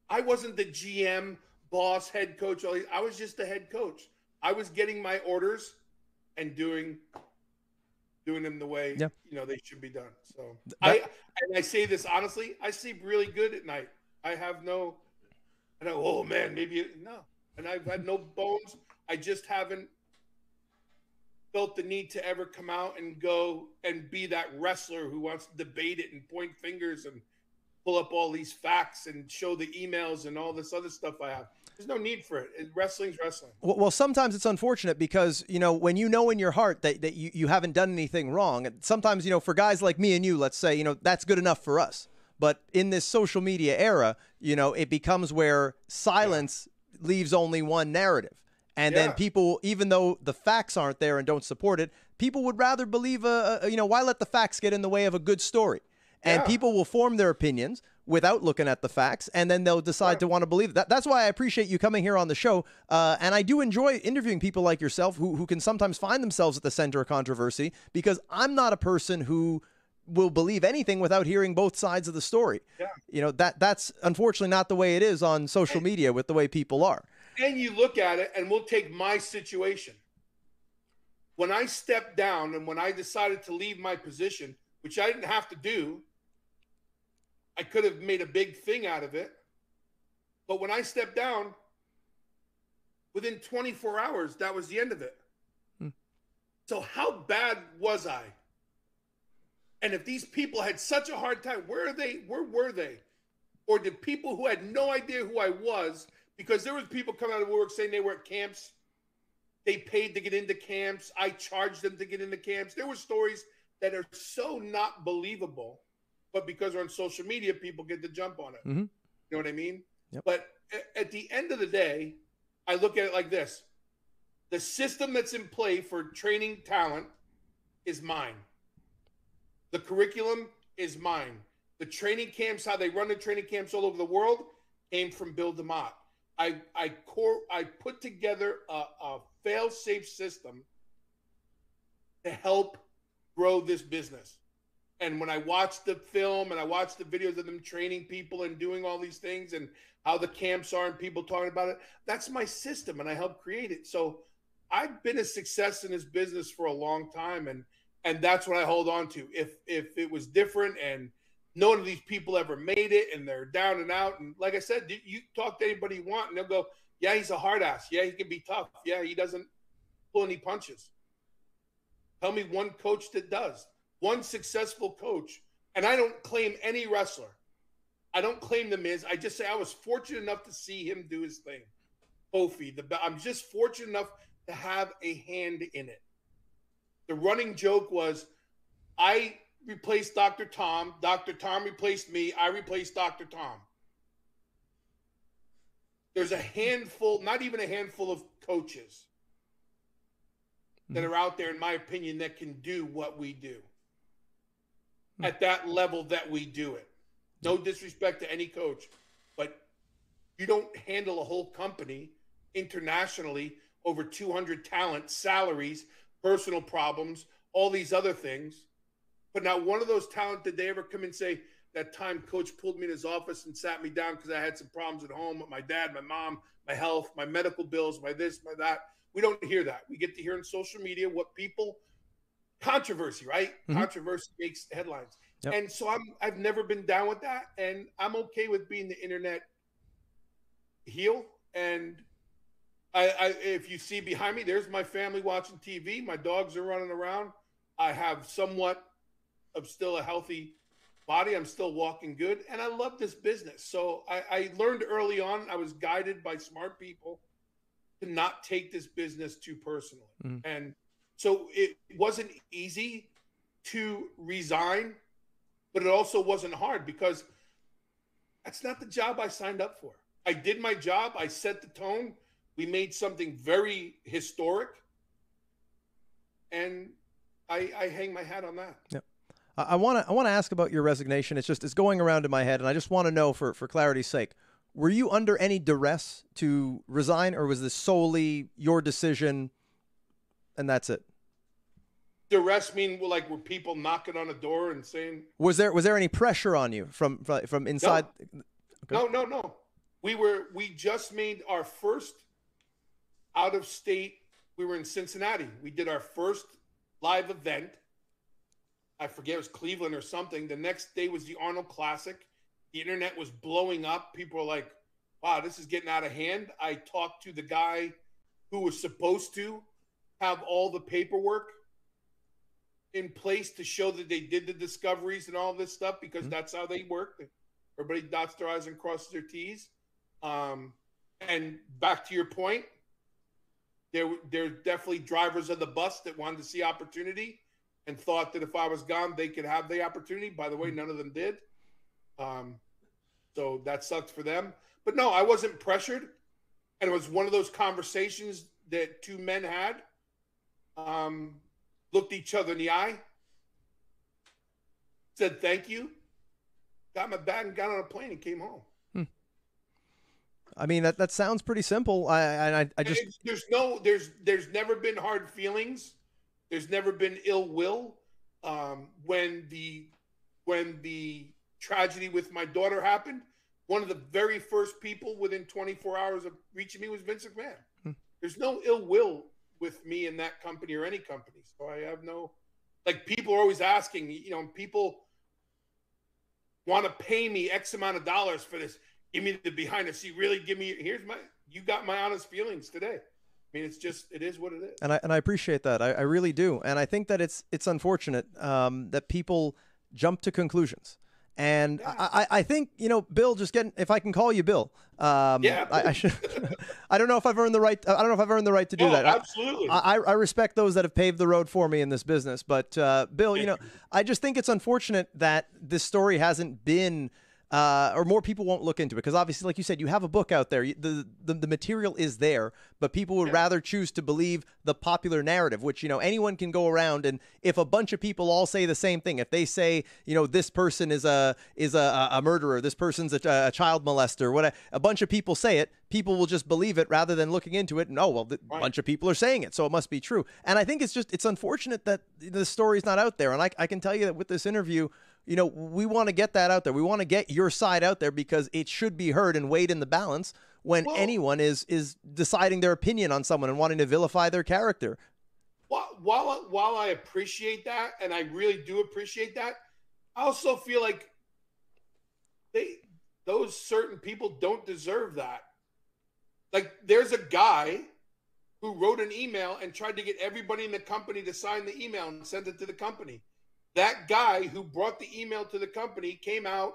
I wasn't the GM, boss, head coach. I was just the head coach. I was getting my orders and doing them the way they should be done. So I say this honestly, I sleep really good at night. I have no And oh man, maybe no. And I've had no bones. I just haven't felt the need to ever come out and go and be that wrestler who wants to debate it and point fingers and pull up all these facts and show the emails and all this other stuff I have. There's no need for it. Wrestling's wrestling. Well, sometimes it's unfortunate because, when you know in your heart that you haven't done anything wrong, sometimes, for guys like me and you, let's say, that's good enough for us. But in this social media era, it becomes where silence leaves only one narrative. And then people, even though the facts aren't there and don't support it, people would rather believe, why let the facts get in the way of a good story? And people will form their opinions without looking at the facts, and then they'll decide to want to believe that. That's why I appreciate you coming here on the show. And I do enjoy interviewing people like yourself who can sometimes find themselves at the center of controversy, because I'm not a person who will believe anything without hearing both sides of the story. That's unfortunately not the way it is on social media with the way people are. And you look at it, and we'll take my situation. When I stepped down and when I decided to leave my position, which I didn't have to do, I could have made a big thing out of it. But when I stepped down, within 24 hours, that was the end of it. So how bad was I? And if these people had such a hard time, where were they? Or did people who had no idea who I was, because there was people coming out of work saying they were at camps, they paid to get into camps, I charged them to get into camps. There were stories that are so not believable, but because they're on social media, people get to jump on it. You know what I mean? Yep. But at the end of the day, I look at it like this. The system that's in play for training talent is mine. The curriculum is mine. The training camps, how they run the training camps all over the world, came from Bill Demott. I put together a fail-safe system to help grow this business. And when I watched the film and I watched the videos of them training people and doing all these things and how the camps are and people talking about it, that's my system, and I helped create it. So I've been a success in this business for a long time, and that's what I hold on to. If it was different and none of these people ever made it and they're down and out, and like I said, you talk to anybody you want and they'll go, yeah, he's a hard ass. Yeah, he can be tough. Yeah, he doesn't pull any punches. Tell me one coach that does. One successful coach. And I don't claim any wrestler. I don't claim the Miz. I just say I was fortunate enough to see him do his thing. Kofi, I'm just fortunate enough to have a hand in it. The running joke was I replaced Dr. Tom. Dr. Tom replaced me. I replaced Dr. Tom. There's a handful, not even a handful of coaches that are out there, in my opinion, that can do what we do at that level that we do it. No disrespect to any coach, but you don't handle a whole company internationally, over 200 talent, salaries, personal problems, all these other things. But not one of those talent did they ever come and say, that time coach pulled me in his office and sat me down because I had some problems at home with my dad, my mom, my health, my medical bills, my this, my that. We don't hear that. We get to hear in social media what people, controversy, right? Controversy makes headlines. Yep. And so I've never been down with that. And I'm okay with being the internet heel. And I if you see behind me, there's my family watching TV. My dogs are running around. I have somewhat of still a healthy body. I'm still walking good. And I love this business. So I learned early on, I was guided by smart people to not take this business too personally. And so it wasn't easy to resign, but it also wasn't hard because that's not the job I signed up for. I did my job. I set the tone. We made something very historic. And I hang my hat on that. Yep. I want to ask about your resignation. It's going around in my head, and I just want to know for clarity's sake, were you under any duress to resign, or was this solely your decision and that's it? Duress mean like were people knocking on a door and saying? Was there any pressure on you from inside? No. Okay. No. We just made our first out of state. We were in Cincinnati. We did our first live event. I forget, it was Cleveland or something. The next day was the Arnold Classic. The internet was blowing up. People were like, wow, this is getting out of hand. I talked to the guy who was supposed to have all the paperwork in place to show that they did the discoveries and all this stuff, because that's how they work. Everybody dots their I's and crosses their T's. And back to your point, there's definitely drivers of the bus that wanted to see opportunity and thought that if I was gone, they could have the opportunity. By the way, none of them did. So that sucked for them. But no, I wasn't pressured. And it was one of those conversations that two men had. Looked each other in the eye, said thank you, got my bag and got on a plane and came home. I mean, that sounds pretty simple. I just there's never been hard feelings. There's never been ill will. When the tragedy with my daughter happened, one of the very first people within 24 hours of reaching me was Vince McMahon. There's no ill will with me in that company or any company. So I have no, like, people are always asking, people want to pay me X amount of dollars for this. Give me the behind the scene. Really give me, you got my honest feelings today. I mean, it is what it is. And I appreciate that. I really do. And I think that it's unfortunate that people jump to conclusions. And yeah. I think, Bill, if I can call you Bill, yeah, I should. I don't know if I've earned the right. I don't know if I've earned the right to do that. Absolutely. I respect those that have paved the road for me in this business, but Bill, I just think it's unfortunate that this story hasn't been. Or more people won't look into it, because obviously, like you said, you have a book out there. The material is there, but people would rather choose to believe the popular narrative, which, anyone can go around, and if a bunch of people all say the same thing, if they say, this person is a murderer, this person's a child molester, what a bunch of people say it, people will just believe it rather than looking into it. And a bunch of people are saying it, so it must be true. And I think it's unfortunate that the story's not out there. And I can tell you that with this interview, we want to get that out there. We want to get your side out there, because it should be heard and weighed in the balance when anyone is deciding their opinion on someone and wanting to vilify their character. While I appreciate that, and I really do appreciate that, I also feel like those certain people don't deserve that. Like, there's a guy who wrote an email and tried to get everybody in the company to sign the email and send it to the company. That guy who brought the email to the company came out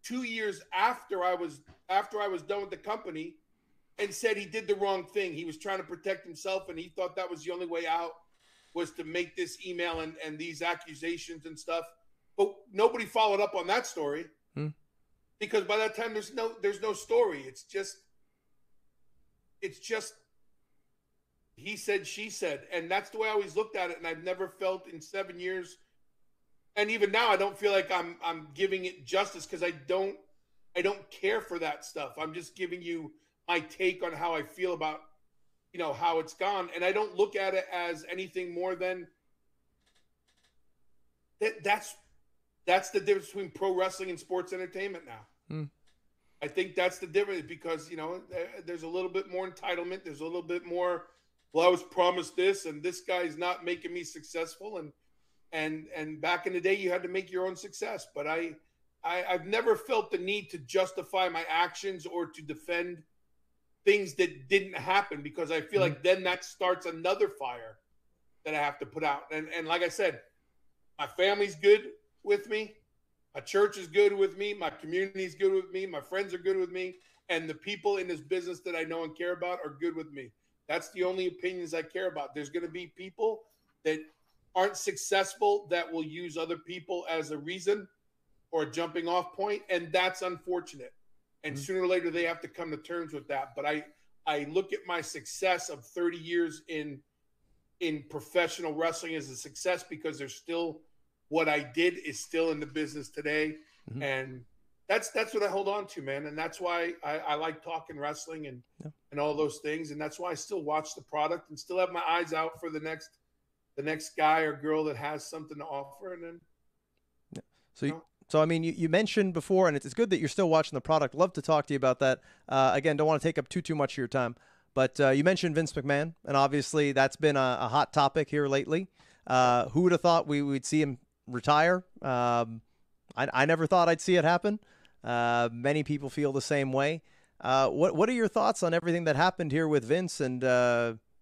2 years after I was done with the company and said he did the wrong thing. He was trying to protect himself, and he thought that was the only way out, was to make this email and these accusations and stuff. But nobody followed up on that story, because by that time there's no story. It's just he said, she said, and that's the way I always looked at it. And I've never felt in 7 years. And even now, I don't feel like I'm giving it justice, because I don't care for that stuff. I'm just giving you my take on how I feel about, how it's gone. And I don't look at it as anything more than that's the difference between pro wrestling and sports entertainment now. I think that's the difference, because, there's a little bit more entitlement. There's a little bit more, well, I was promised this, and this guy's not making me successful. And back in the day, you had to make your own success. But I've never felt the need to justify my actions or to defend things that didn't happen, because I feel like then that starts another fire that I have to put out. And like I said, my family's good with me. My church is good with me. My community is good with me. My friends are good with me. And the people in this business that I know and care about are good with me. That's the only opinions I care about. There's going to be people that aren't successful that will use other people as a reason or a jumping off point, and that's unfortunate. And sooner or later, they have to come to terms with that. But I look at my success of 30 years in professional wrestling as a success, because there's still what I did is still in the business today. And that's what I hold on to, man. And that's why I like talking wrestling and all those things. And that's why I still watch the product and still have my eyes out for the next guy or girl that has something to offer. And then, So I mean, you mentioned before, and it's good that you're still watching the product. Love to talk to you about that. Again, don't want to take up too much of your time, but you mentioned Vince McMahon, and obviously that's been a hot topic here lately. Who would have thought we'd see him retire? I never thought I'd see it happen. Many people feel the same way. What are your thoughts on everything that happened here with Vince and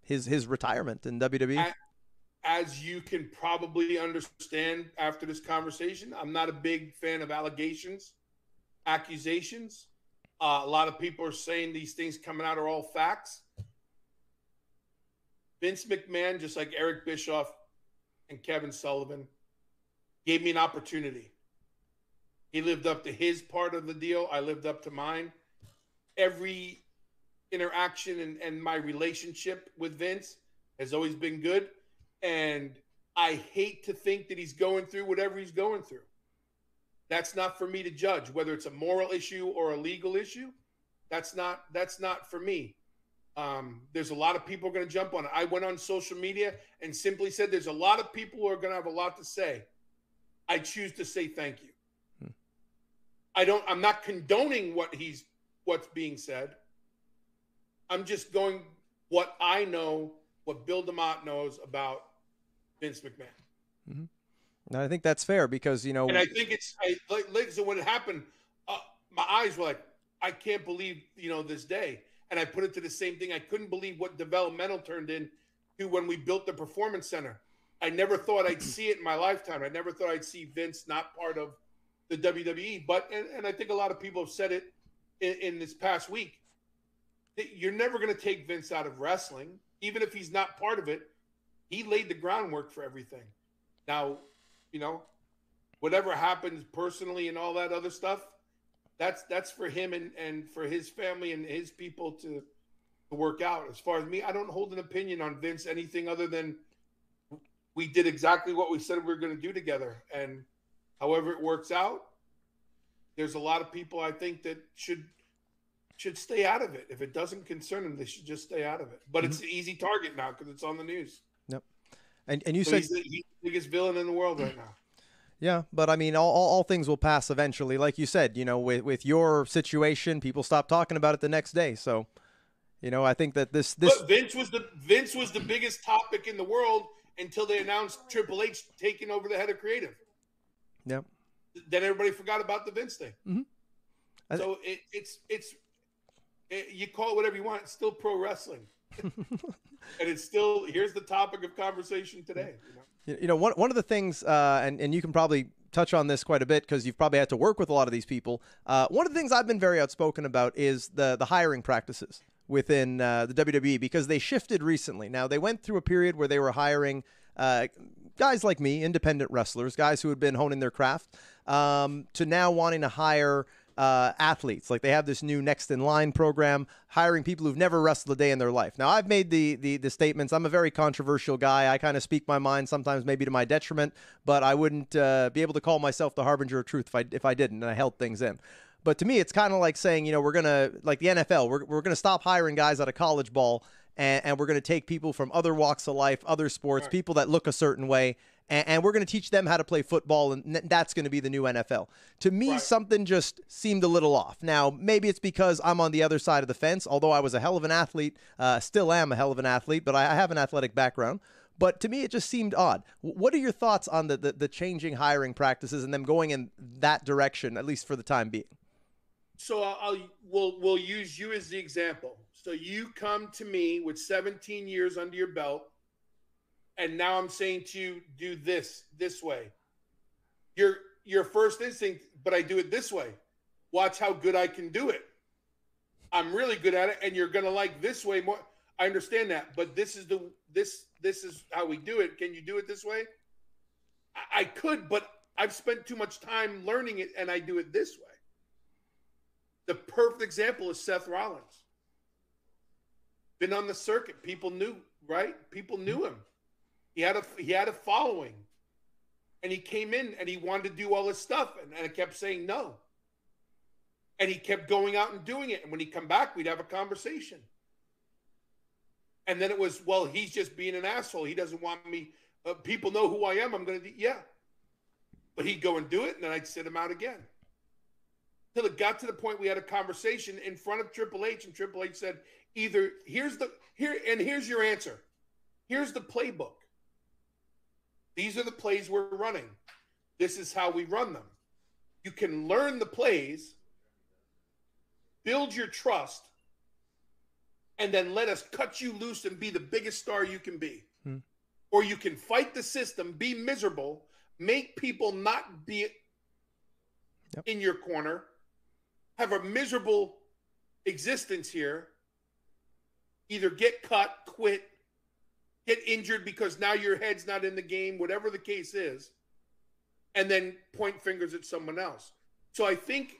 his retirement in WWE? As you can probably understand after this conversation, I'm not a big fan of accusations. A lot of people are saying these things coming out are all facts. Vince McMahon, just like Eric Bischoff and Kevin Sullivan, gave me an opportunity. He lived up to his part of the deal. I lived up to mine. Every interaction and my relationship with Vince has always been good. And I hate to think that he's going through whatever he's going through. That's not for me to judge, whether it's a moral issue or a legal issue. That's not for me. There's a lot of people going to jump on it. I went on social media and simply said, there's a lot of people who are going to have a lot to say. I choose to say thank you. I'm not condoning what's being said. I'm just going what I know, what Bill Demott knows about Vince McMahon. Mm-hmm. And I think that's fair because, and I think so when it happened, my eyes were like, I can't believe, this day. And I put it to the same thing. I couldn't believe what developmental turned into when we built the Performance Center. I never thought I'd see it in my lifetime. I never thought I'd see Vince not part of the WWE. But, and I think a lot of people have said it in this past week, you're never going to take Vince out of wrestling. Even if he's not part of it, he laid the groundwork for everything. Now, whatever happens personally and all that other stuff, that's for him and for his family and his people to work out. As far as me, I don't hold an opinion on Vince, anything other than we did exactly what we said we were going to do together. And however it works out, there's a lot of people I think that should stay out of it. If it doesn't concern them, they should just stay out of it. But it's an easy target now because it's on the news. Yep. And you said he's the biggest villain in the world right now. Yeah, but I mean, all things will pass eventually. Like you said, with your situation, people stop talking about it the next day. So, I think that this. But Vince was the biggest topic in the world until they announced Triple H taking over the head of creative. Yep. Then everybody forgot about the Vince thing. Mm-hmm. So it's you call it whatever you want. It's still pro wrestling, and it's still here's the topic of conversation today. One of the things, and you can probably touch on this quite a bit because you've probably had to work with a lot of these people. One of the things I've been very outspoken about is the hiring practices within the WWE because they shifted recently. Now, they went through a period where they were hiring guys like me, independent wrestlers, guys who had been honing their craft, to now wanting to hire athletes. Like they have this new Next in Line program, hiring people who've never wrestled a day in their life. Now, I've made the statements. I'm a very controversial guy. I kind of speak my mind, sometimes maybe to my detriment, but I wouldn't be able to call myself the harbinger of truth if I didn't, and I held things in. But to me, it's kind of like saying, we're going to, like the NFL, we're going to stop hiring guys at a college ball, and we're going to take people from other walks of life, other sports, right, people that look a certain way, and we're going to teach them how to play football, and that's going to be the new NFL. To me, right, something just seemed a little off. Now, maybe it's because I'm on the other side of the fence, although I was a hell of an athlete, still am a hell of an athlete, but I have an athletic background. But to me, it just seemed odd. What are your thoughts on the changing hiring practices and them going in that direction, at least for the time being? So we'll use you as the example. So you come to me with 17 years under your belt, and now I'm saying to you, do this way. Your first instinct, but I do it this way. Watch how good I can do it. I'm really good at it, and you're gonna like this way more. I understand that, but this is how we do it. Can you do it this way? I could, but I've spent too much time learning it, and I do it this way. The perfect example is Seth Rollins. Been on the circuit. People knew, right? People knew him. He had a following. And he came in and he wanted to do all this stuff. And I kept saying no. And he kept going out and doing it. And when he'd come back, we'd have a conversation. And then it was, well, he's just being an asshole. He doesn't want me. People know who I am. I'm going to do, yeah. But he'd go and do it. And then I'd sit him out again. Till it got to the point we had a conversation in front of Triple H, and Triple H said, either here's your answer. Here's the playbook. These are the plays we're running. This is how we run them. You can learn the plays, build your trust, and then let us cut you loose and be the biggest star you can be. Or you can fight the system, be miserable, make people not be in your corner, have a miserable existence here, either get cut, quit, get injured because now your head's not in the game, whatever the case is, and then point fingers at someone else. So I think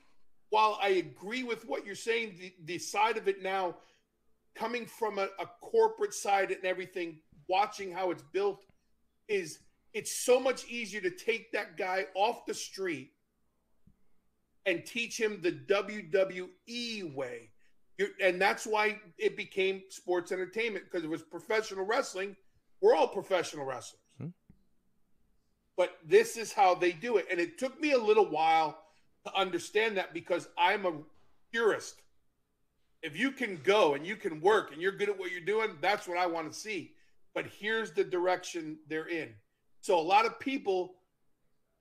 while I agree with what you're saying, the side of it now, coming from a corporate side and everything, watching how it's built, it's so much easier to take that guy off the street and teach him the WWE way. And that's why it became sports entertainment, because it was professional wrestling. We're all professional wrestlers. But this is how they do it. And it took me a little while to understand that, because I'm a purist. If you can go and you can work and you're good at what you're doing, that's what I want to see. But here's the direction they're in. So a lot of people,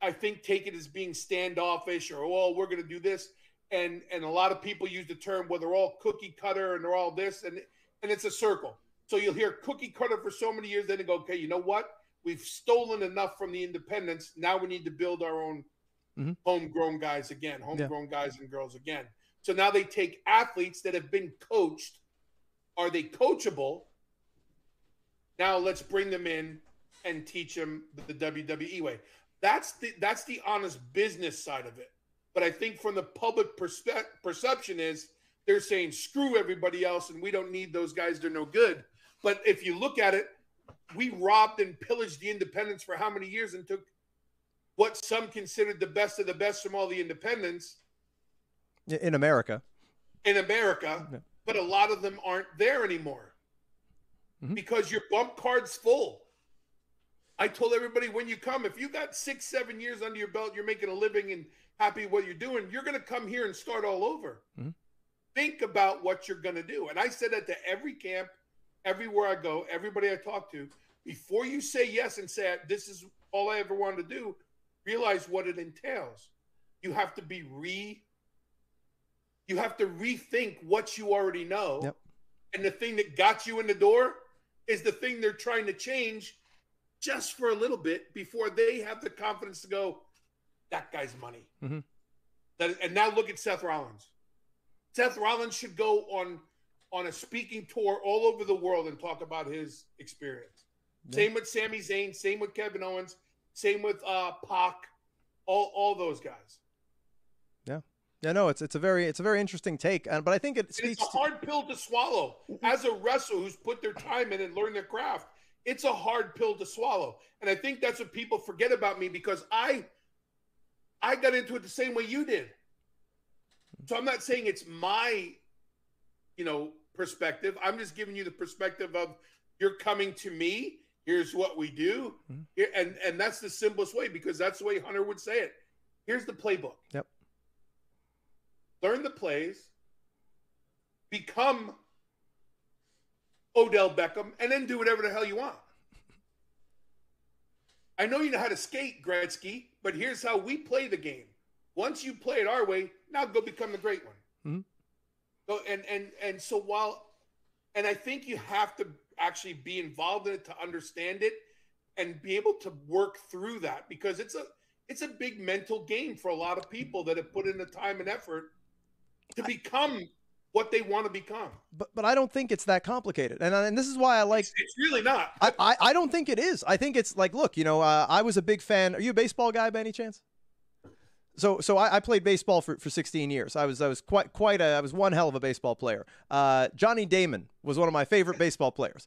I think, take it as being standoffish, or, oh, we're going to do this. And a lot of people use the term, well, they're all cookie cutter and they're all this, and it's a circle. So you'll hear cookie cutter for so many years, then they go, okay, you know what? We've stolen enough from the independents. Now we need to build our own homegrown guys again, homegrown guys and girls again. So now they take athletes that have been coached. Are they coachable? Now let's bring them in and teach them the WWE way. That's the honest business side of it. But I think from the public perception is they're saying, screw everybody else and we don't need those guys. They're no good. But if you look at it, we robbed and pillaged the independents for how many years and took what some considered the best of the best from all the independents. In America. Yeah. But a lot of them aren't there anymore because your bump card's full. I told everybody, when you come, if you got 6-7 years under your belt, you're making a living and happy with what you're doing, you're going to come here and start all over. Think about what you're going to do. And I said that to every camp, everywhere I go, everybody I talk to, before you say yes and say, this is all I ever wanted to do, realize what it entails. You have to rethink what you already know. Yep. And the thing that got you in the door is the thing they're trying to change just for a little bit before they have the confidence to go, that guy's money. And now look at Seth Rollins. Seth Rollins should go on a speaking tour all over the world and talk about his experience. Same with Sami Zayn, same with Kevin Owens, same with Pac, all those guys. Yeah, no, it's a very interesting take, but I think it speaks. It's a hard pill to swallow. As a wrestler who's put their time in and learned their craft, it's a hard pill to swallow. And I think that's what people forget about me, because I got into it the same way you did. So I'm not saying it's my, perspective. I'm just giving you the perspective of, you're coming to me. Here's what we do. And that's the simplest way, because that's the way Hunter would say it. Here's the playbook. Yep. Learn the plays, become Odell Beckham, and then do whatever the hell you want. I know you know how to skate, Gretzky, but here's how we play the game. Once you play it our way, now go become the great one. So, and I think you have to actually be involved in it to understand it and be able to work through that, because it's a big mental game for a lot of people that have put in the time and effort to become what they want to become. But I don't think it's that complicated. And this is why I like... It's really not. I don't think it is. I think it's like, look, I was a big fan. Are you a baseball guy by any chance? So I played baseball for 16 years. I was one hell of a baseball player. Johnny Damon was one of my favorite baseball players.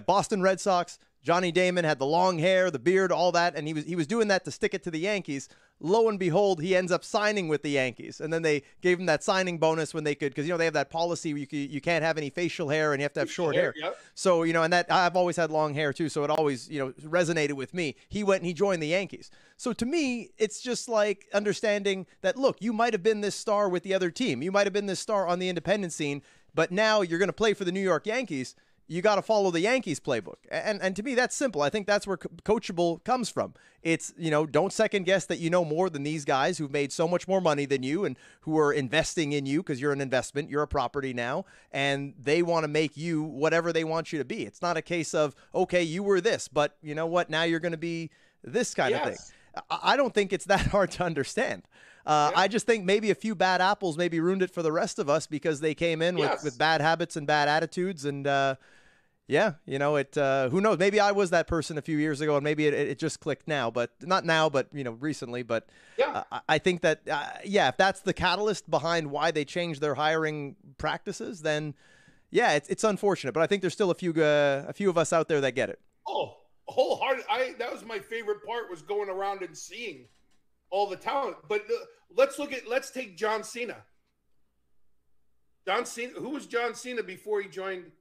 Boston Red Sox. Johnny Damon had the long hair, the beard, all that, and he was doing that to stick it to the Yankees. Lo and behold, he ends up signing with the Yankees, and then they gave him that signing bonus when they could, because they have that policy where you can't have any facial hair and you have to have short hair. Yep. So and that I've always had long hair too, so it always resonated with me. He went and he joined the Yankees. So to me, it's just like understanding that, look, you might have been this star with the other team, you might have been this star on the independent scene, but now you're going to play for the New York Yankees. you got to follow the Yankees playbook. And to me, that's simple. I think that's where coachable comes from. It's, don't second guess that you know more than these guys who've made so much more money than you and who are investing in you because you're an investment, you're a property now, and they want to make you whatever they want you to be. It's not a case of, okay, you were this, but you know what? Now you're going to be this kind of thing. I don't think it's that hard to understand. I just think maybe a few bad apples maybe ruined it for the rest of us because they came in with bad habits and bad attitudes. And who knows? Maybe I was that person a few years ago, and maybe it just clicked now, but not now, but recently. But I think that if that's the catalyst behind why they changed their hiring practices, then it's unfortunate. But I think there's still a few of us out there that get it. Oh, wholehearted. That was my favorite part, was going around and seeing all the talent. But let's take John Cena. John Cena, who was John Cena before he joined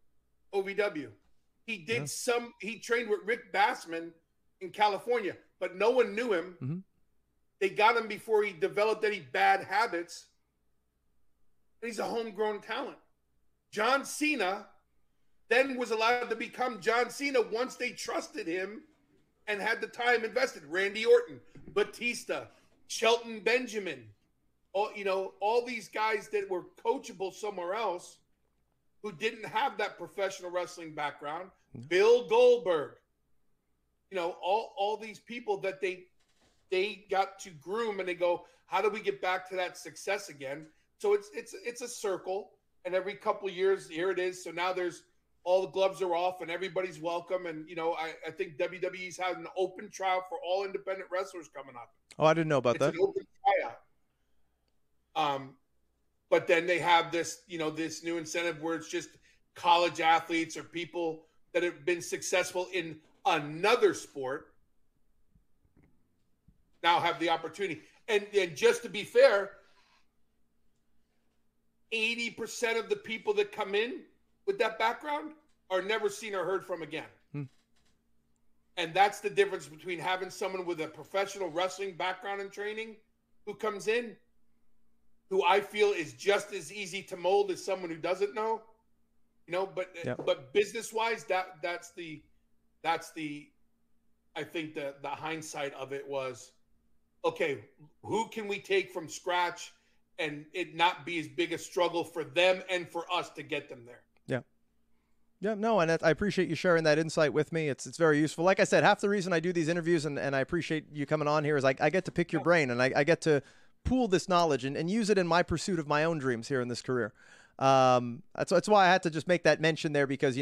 OVW? He did he trained with Rick Bassman in California, but no one knew him. Mm-hmm. They got him before he developed any bad habits. And he's a homegrown talent. John Cena then was allowed to become John Cena once they trusted him and had the time invested. Randy Orton, Batista, Shelton Benjamin, all these guys that were coachable somewhere else who didn't have that professional wrestling background. Mm-hmm. Bill Goldberg, all these people that they got to groom, and they go, how do we get back to that success again? So it's a circle, and every couple of years, here it is. So now there's all the gloves are off and everybody's welcome. And, I think WWE's had an open trial for all independent wrestlers coming up. Oh, I didn't know about that. It's an open tryout. But then they have this, this new incentive where it's just college athletes or people that have been successful in another sport now have the opportunity. And just to be fair, 80% of the people that come in with that background are never seen or heard from again. And that's the difference between having someone with a professional wrestling background and training who comes in, who I feel is just as easy to mold as someone who doesn't know, but business-wise, that's the I think the hindsight of it was, okay, who can we take from scratch and it not be as big a struggle for them and for us to get them there. Yeah, no, and I appreciate you sharing that insight with me. It's very useful. Like I said, half the reason I do these interviews and I appreciate you coming on here is I get to pick your brain, and I get to pool this knowledge and use it in my pursuit of my own dreams here in this career. That's why I had to just make that mention there, because,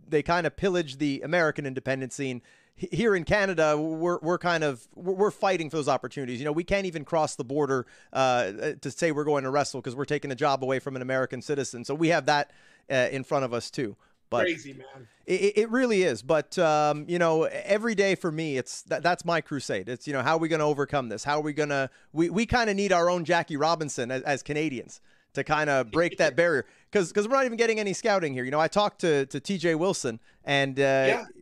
they kind of pillaged the American independent scene. Here in Canada, we're fighting for those opportunities. We can't even cross the border to say we're going to wrestle because we're taking a job away from an American citizen. So we have that in front of us too. But crazy, man. It really is. But, every day for me, that's my crusade. It's, how are we going to overcome this? How are we going to – we kind of need our own Jackie Robinson as Canadians to kind of break that barrier. Because we're not even getting any scouting here. I talked to TJ Wilson, and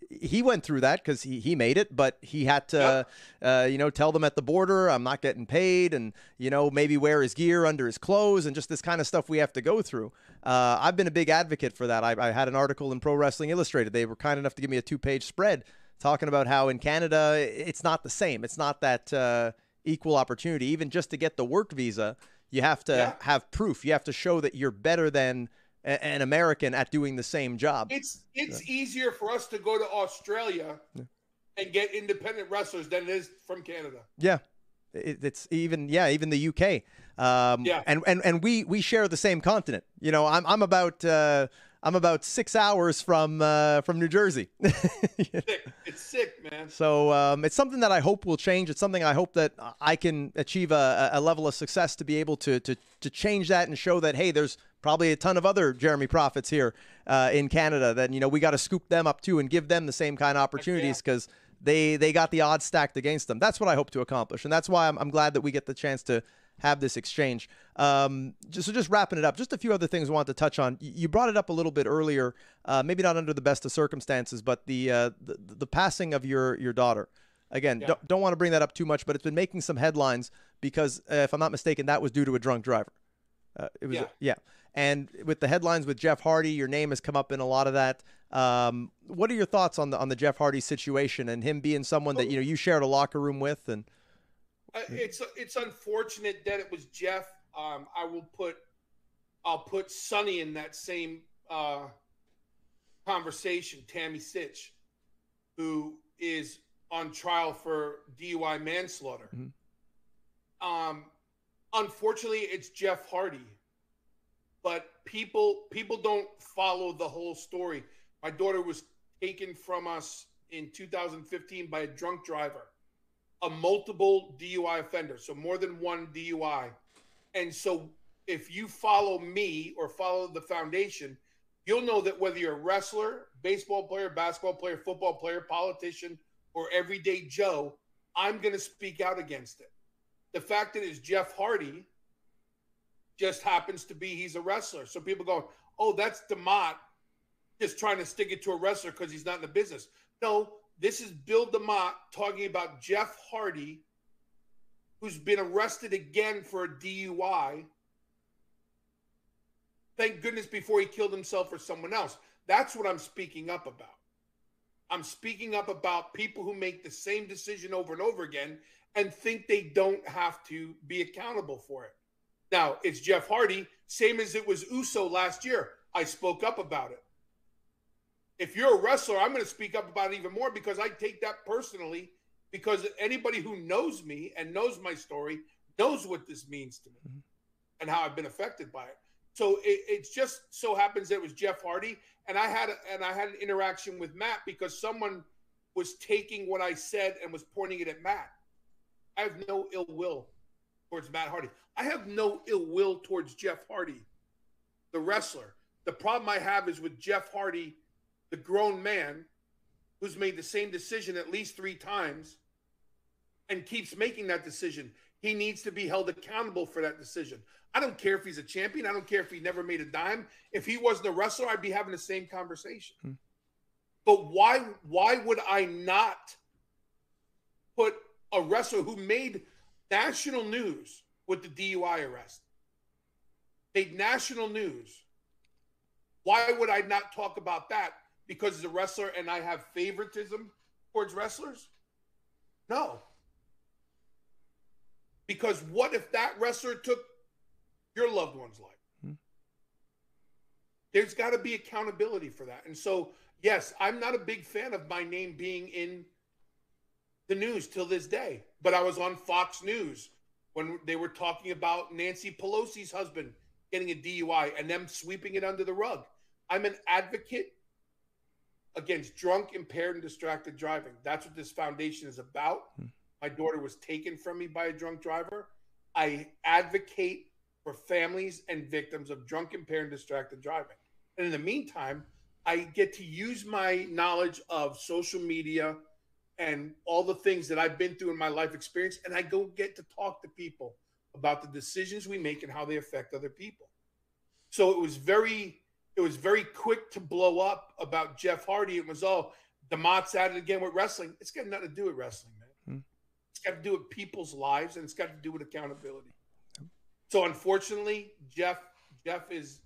he went through that because he made it, but he had to, tell them at the border, I'm not getting paid, and, maybe wear his gear under his clothes, and just this kind of stuff we have to go through. I've been a big advocate for that. I had an article in Pro Wrestling Illustrated. They were kind enough to give me a 2-page spread talking about how in Canada, it's not the same. It's not that equal opportunity. Even just to get the work visa, you have to have proof. You have to show that you're better than an American at doing the same job. It's easier for us to go to Australia and get independent wrestlers than it is from Canada. Yeah. It's even the UK. And we share the same continent. I'm about 6 hours from New Jersey. It's sick, man. So it's something that I hope will change. It's something I hope that I can achieve a level of success to be able to change that and show that, hey, there's probably a ton of other Jeremy Prophets here in Canada that, we got to scoop them up too and give them the same kind of opportunities because they got the odds stacked against them. That's what I hope to accomplish. And that's why I'm glad that we get the chance to have this exchange. Just wrapping it up, just a few other things I want to touch on. You brought it up a little bit earlier, maybe not under the best of circumstances, but the passing of your daughter. Again, don't want to bring that up too much, but it's been making some headlines because, if I'm not mistaken, that was due to a drunk driver. And with the headlines with Jeff Hardy, your name has come up in a lot of that. What are your thoughts on the Jeff Hardy situation and him being someone that you shared a locker room with? And it's unfortunate that it was Jeff. I'll put Sonny in that same conversation. Tammy Sitch, who is on trial for DUI manslaughter. Mm-hmm. Unfortunately, it's Jeff Hardy, but people don't follow the whole story. My daughter was taken from us in 2015 by a drunk driver, a multiple DUI offender, so more than one DUI. And so if you follow me or follow the foundation, you'll know that whether you're a wrestler, baseball player, basketball player, football player, politician, or everyday Joe, I'm going to speak out against it. The fact that it's Jeff Hardy just happens to be he's a wrestler. So people go, oh, that's Demott just trying to stick it to a wrestler because he's not in the business. No, this is Bill Demott talking about Jeff Hardy, who's been arrested again for a DUI. Thank goodness before he killed himself or someone else. That's what I'm speaking up about. I'm speaking up about people who make the same decision over and over again and think they don't have to be accountable for it. Now, it's Jeff Hardy, same as it was Uso last year. I spoke up about it. If you're a wrestler, I'm going to speak up about it even more because I take that personally, because anybody who knows me and knows my story knows what this means to me and how I've been affected by it. So it just so happens that it was Jeff Hardy, and I had an interaction with Matt because someone was taking what I said and was pointing it at Matt. I have no ill will towards Matt Hardy. I have no ill will towards Jeff Hardy, the wrestler. The problem I have is with Jeff Hardy, the grown man who's made the same decision at least 3 times and keeps making that decision. He needs to be held accountable for that decision. I don't care if he's a champion. I don't care if he never made a dime. If he wasn't a wrestler, I'd be having the same conversation. But why would I not put a wrestler who made national news with the DUI arrest, made national news, why would I not talk about that because he's a wrestler and I have favoritism towards wrestlers? No. Because what if that wrestler took your loved one's life? There's got to be accountability for that. And so, yes, I'm not a big fan of my name being in the news till this day. But I was on Fox News when they were talking about Nancy Pelosi's husband getting a DUI and them sweeping it under the rug. I'm an advocate against drunk, impaired, and distracted driving. That's what this foundation is about. My daughter was taken from me by a drunk driver. I advocate for families and victims of drunk, impaired, and distracted driving. And in the meantime, I get to use my knowledge of social media and all the things that I've been through in my life experience, and I go get to talk to people about the decisions we make and how they affect other people. So it was very quick to blow up about Jeff Hardy. It was, oh, Demott's at it again with wrestling. It's got nothing to do with wrestling, man. It's got to do with people's lives, and it's got to do with accountability. So unfortunately, Jeff is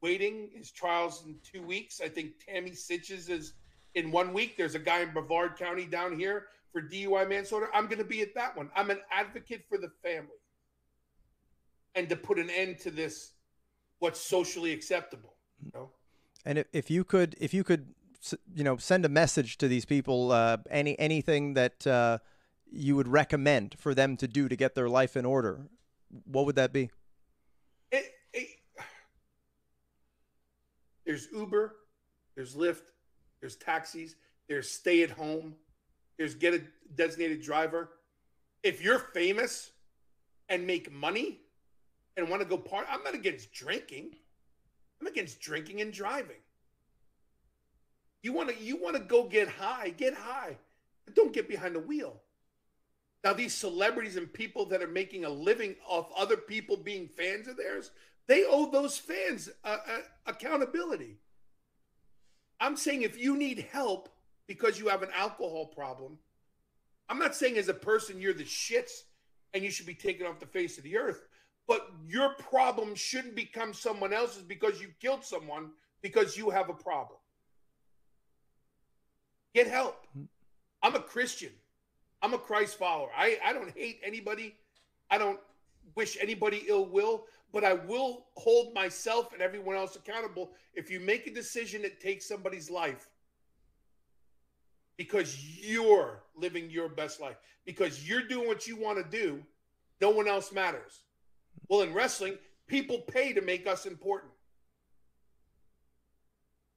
waiting. His trial's in 2 weeks. I think Tammy Sitch's is in 1 week. There's a guy in Brevard County down here for DUI manslaughter. I'm going to be at that one. I'm an advocate for the family and to put an end to this, what's socially acceptable. You know? And if you could, send a message to these people, anything that you would recommend for them to do to get their life in order, what would that be? There's Uber, there's Lyft, there's taxis, there's stay at home, there's get a designated driver. If you're famous and make money and want to go party, I'm not against drinking. I'm against drinking and driving. You want to go get high, but don't get behind the wheel. Now, these celebrities and people that are making a living off other people being fans of theirs, they owe those fans accountability. I'm saying if you need help because you have an alcohol problem, I'm not saying as a person you're the shits and you should be taken off the face of the earth, But your problem shouldn't become someone else's because you killed someone because you have a problem. Get help. I'm a Christian. I'm a Christ follower. I don't hate anybody. I don't wish anybody ill will, but I will hold myself and everyone else accountable if you make a decision that takes somebody's life because you're living your best life, because you're doing what you want to do. No one else matters. Well, in wrestling, people pay to make us important.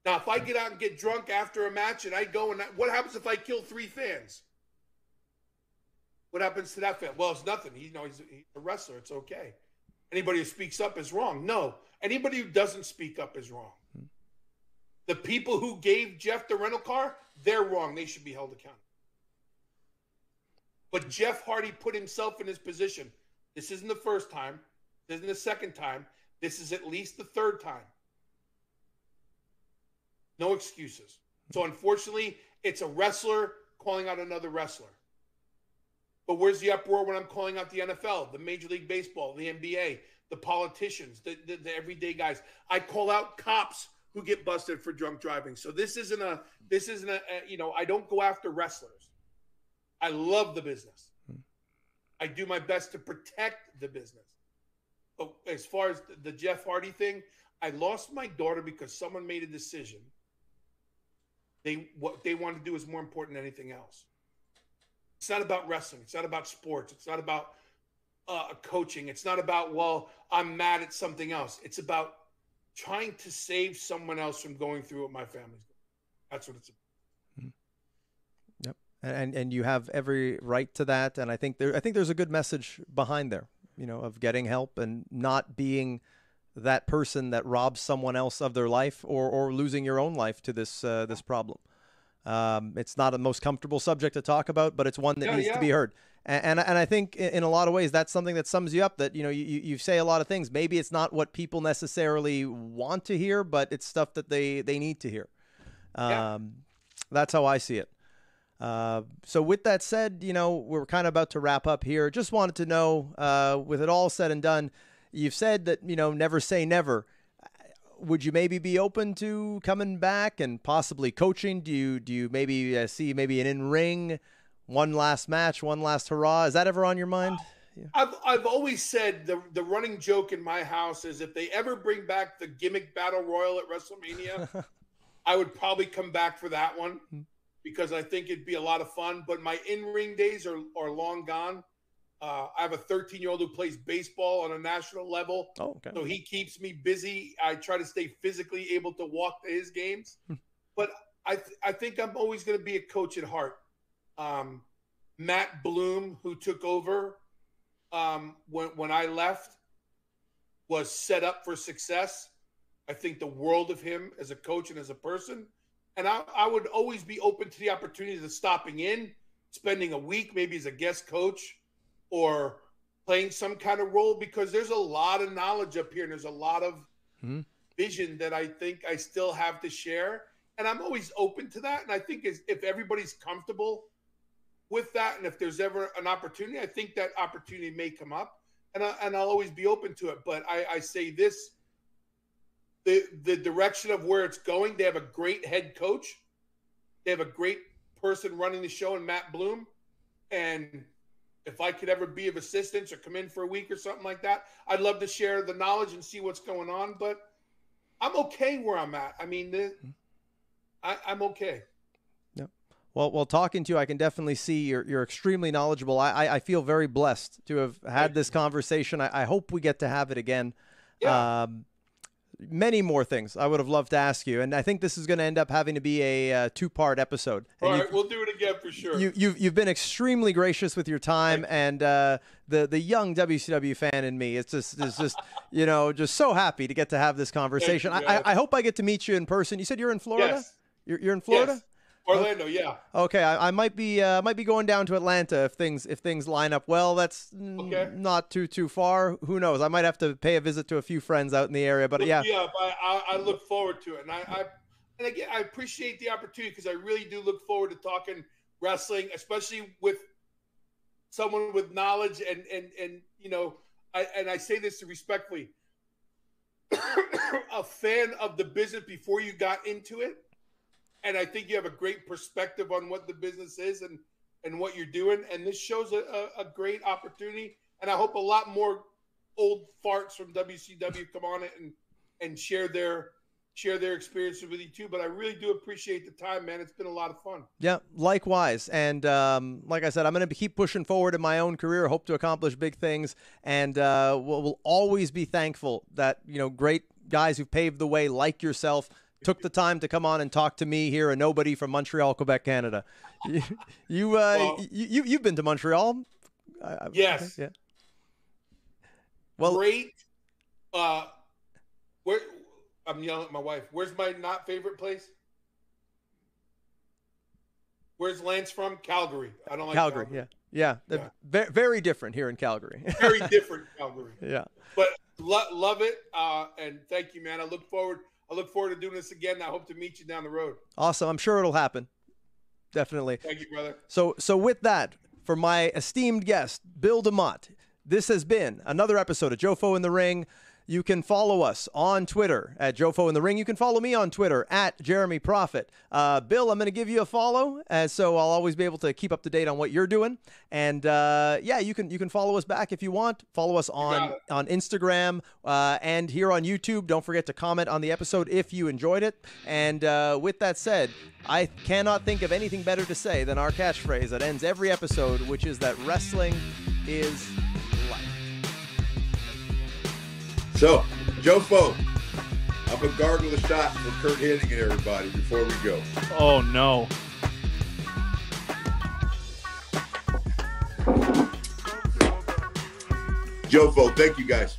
Now, if I get out and get drunk after a match and I go and what happens if I kill 3 fans? What happens to that fan? Well, it's nothing. He's a wrestler. It's okay. Anybody who speaks up is wrong. No. Anybody who doesn't speak up is wrong. The people who gave Jeff the rental car, they're wrong. They should be held accountable. But Jeff Hardy put himself in his position. This isn't the first time. This isn't the second time. This is at least the 3rd time. No excuses. So unfortunately, it's a wrestler calling out another wrestler. But where's the uproar when I'm calling out the NFL, the Major League Baseball, the NBA, the politicians, the everyday guys? I call out cops who get busted for drunk driving. So this isn't a I don't go after wrestlers. I love the business. I do my best to protect the business. But as far as the Jeff Hardy thing, I lost my daughter because someone made a decision. What they want to do is more important than anything else. It's not about wrestling. It's not about sports. It's not about coaching. It's not about, well, I'm mad at something else. It's about trying to save someone else from going through what my family's going. That's what it's about. Yep. And you have every right to that. And I think there's a good message behind there, of getting help and not being that person that robs someone else of their life or losing your own life to this problem. It's not the most comfortable subject to talk about, but it's one that needs to be heard. And I think in a lot of ways, that's something that sums you up, that, you say a lot of things. Maybe it's not what people necessarily want to hear, but it's stuff that they need to hear. That's how I see it. So with that said, we're kind of about to wrap up here. Just wanted to know, with it all said and done, you've said that, never say never. Would you maybe be open to coming back and possibly coaching? Do you maybe see maybe an in-ring, one last match, one last hurrah? Is that ever on your mind? Yeah. I've always said the running joke in my house is if they ever bring back the gimmick battle royal at WrestleMania, I would probably come back for that one because I think it'd be a lot of fun. But my in-ring days are long gone. I have a 13-year-old who plays baseball on a national level. Oh, okay. So he keeps me busy. I try to stay physically able to walk to his games. But I think I'm always going to be a coach at heart. Matt Bloom, who took over when I left, was set up for success. I think the world of him as a coach and as a person. And I would always be open to the opportunity of stopping in, spending a week maybe as a guest coach, or playing some kind of role, because there's a lot of knowledge up here and there's a lot of vision that I think I still have to share. And I'm always open to that. And I think if everybody's comfortable with that, and if there's ever an opportunity, I think that opportunity may come up, and I'll always be open to it. But I say this, the direction of where it's going, they have a great head coach. They have a great person running the show in Matt Bloom. And if I could ever be of assistance or come in for a week or something like that, I'd love to share the knowledge and see what's going on. But I'm okay where I'm at. I mean, I'm okay. Yep. Well, talking to you, I can definitely see you're extremely knowledgeable. I feel very blessed to have had this conversation. I hope we get to have it again. Yeah. Many more things I would have loved to ask you, and I think this is going to end up having to be a 2-part episode. All right, we'll do it again for sure. You've been extremely gracious with your time, and the young WCW fan in me is just just so happy to get to have this conversation. I hope I get to meet you in person. You said you're in Florida. Yes. You're in Florida. Yes. Orlando, yeah. Okay, I might be going down to Atlanta if things line up well. That's not too far. Who knows? I might have to pay a visit to a few friends out in the area. But yeah, I look forward to it, and again, I appreciate the opportunity because I really do look forward to talking wrestling, especially with someone with knowledge and and I say this respectfully, a fan of the business before you got into it. And I think you have a great perspective on what the business is and what you're doing. And this shows a great opportunity. And I hope a lot more old farts from WCW come on it and share their experiences with you too. But I really do appreciate the time, man. It's been a lot of fun. Yeah, likewise. And like I said, I'm going to keep pushing forward in my own career, hope to accomplish big things. And we'll always be thankful that, great guys who paved the way like yourself took the time to come on and talk to me here, a nobody from Montreal, Quebec, Canada. You've been to Montreal? Yes. Yeah. Well, great. Where I'm yelling at my wife. Where's my not favorite place? Where's Lance from? Calgary. I don't like Calgary. Yeah. Very different here in Calgary. Very different Calgary. Yeah. But love it. And thank you, man. I look forward to doing this again. I hope to meet you down the road. Awesome. I'm sure it'll happen. Definitely. Thank you, brother. So with that, for my esteemed guest, Bill Demott, this has been another episode of Jofo in the Ring. You can follow us on Twitter at Jofo in the Ring. You can follow me on Twitter at Jeremy Prophet. Bill, I'm going to give you a follow, so I'll always be able to keep up to date on what you're doing. And you can follow us back if you want. Follow us on Instagram and here on YouTube. Don't forget to comment on the episode if you enjoyed it. And with that said, I cannot think of anything better to say than our catchphrase that ends every episode, which is that wrestling is life. So, Jofo, I'm going to gargle a shot for Kurt Hennig and everybody before we go. Oh, no. Jofo, thank you guys.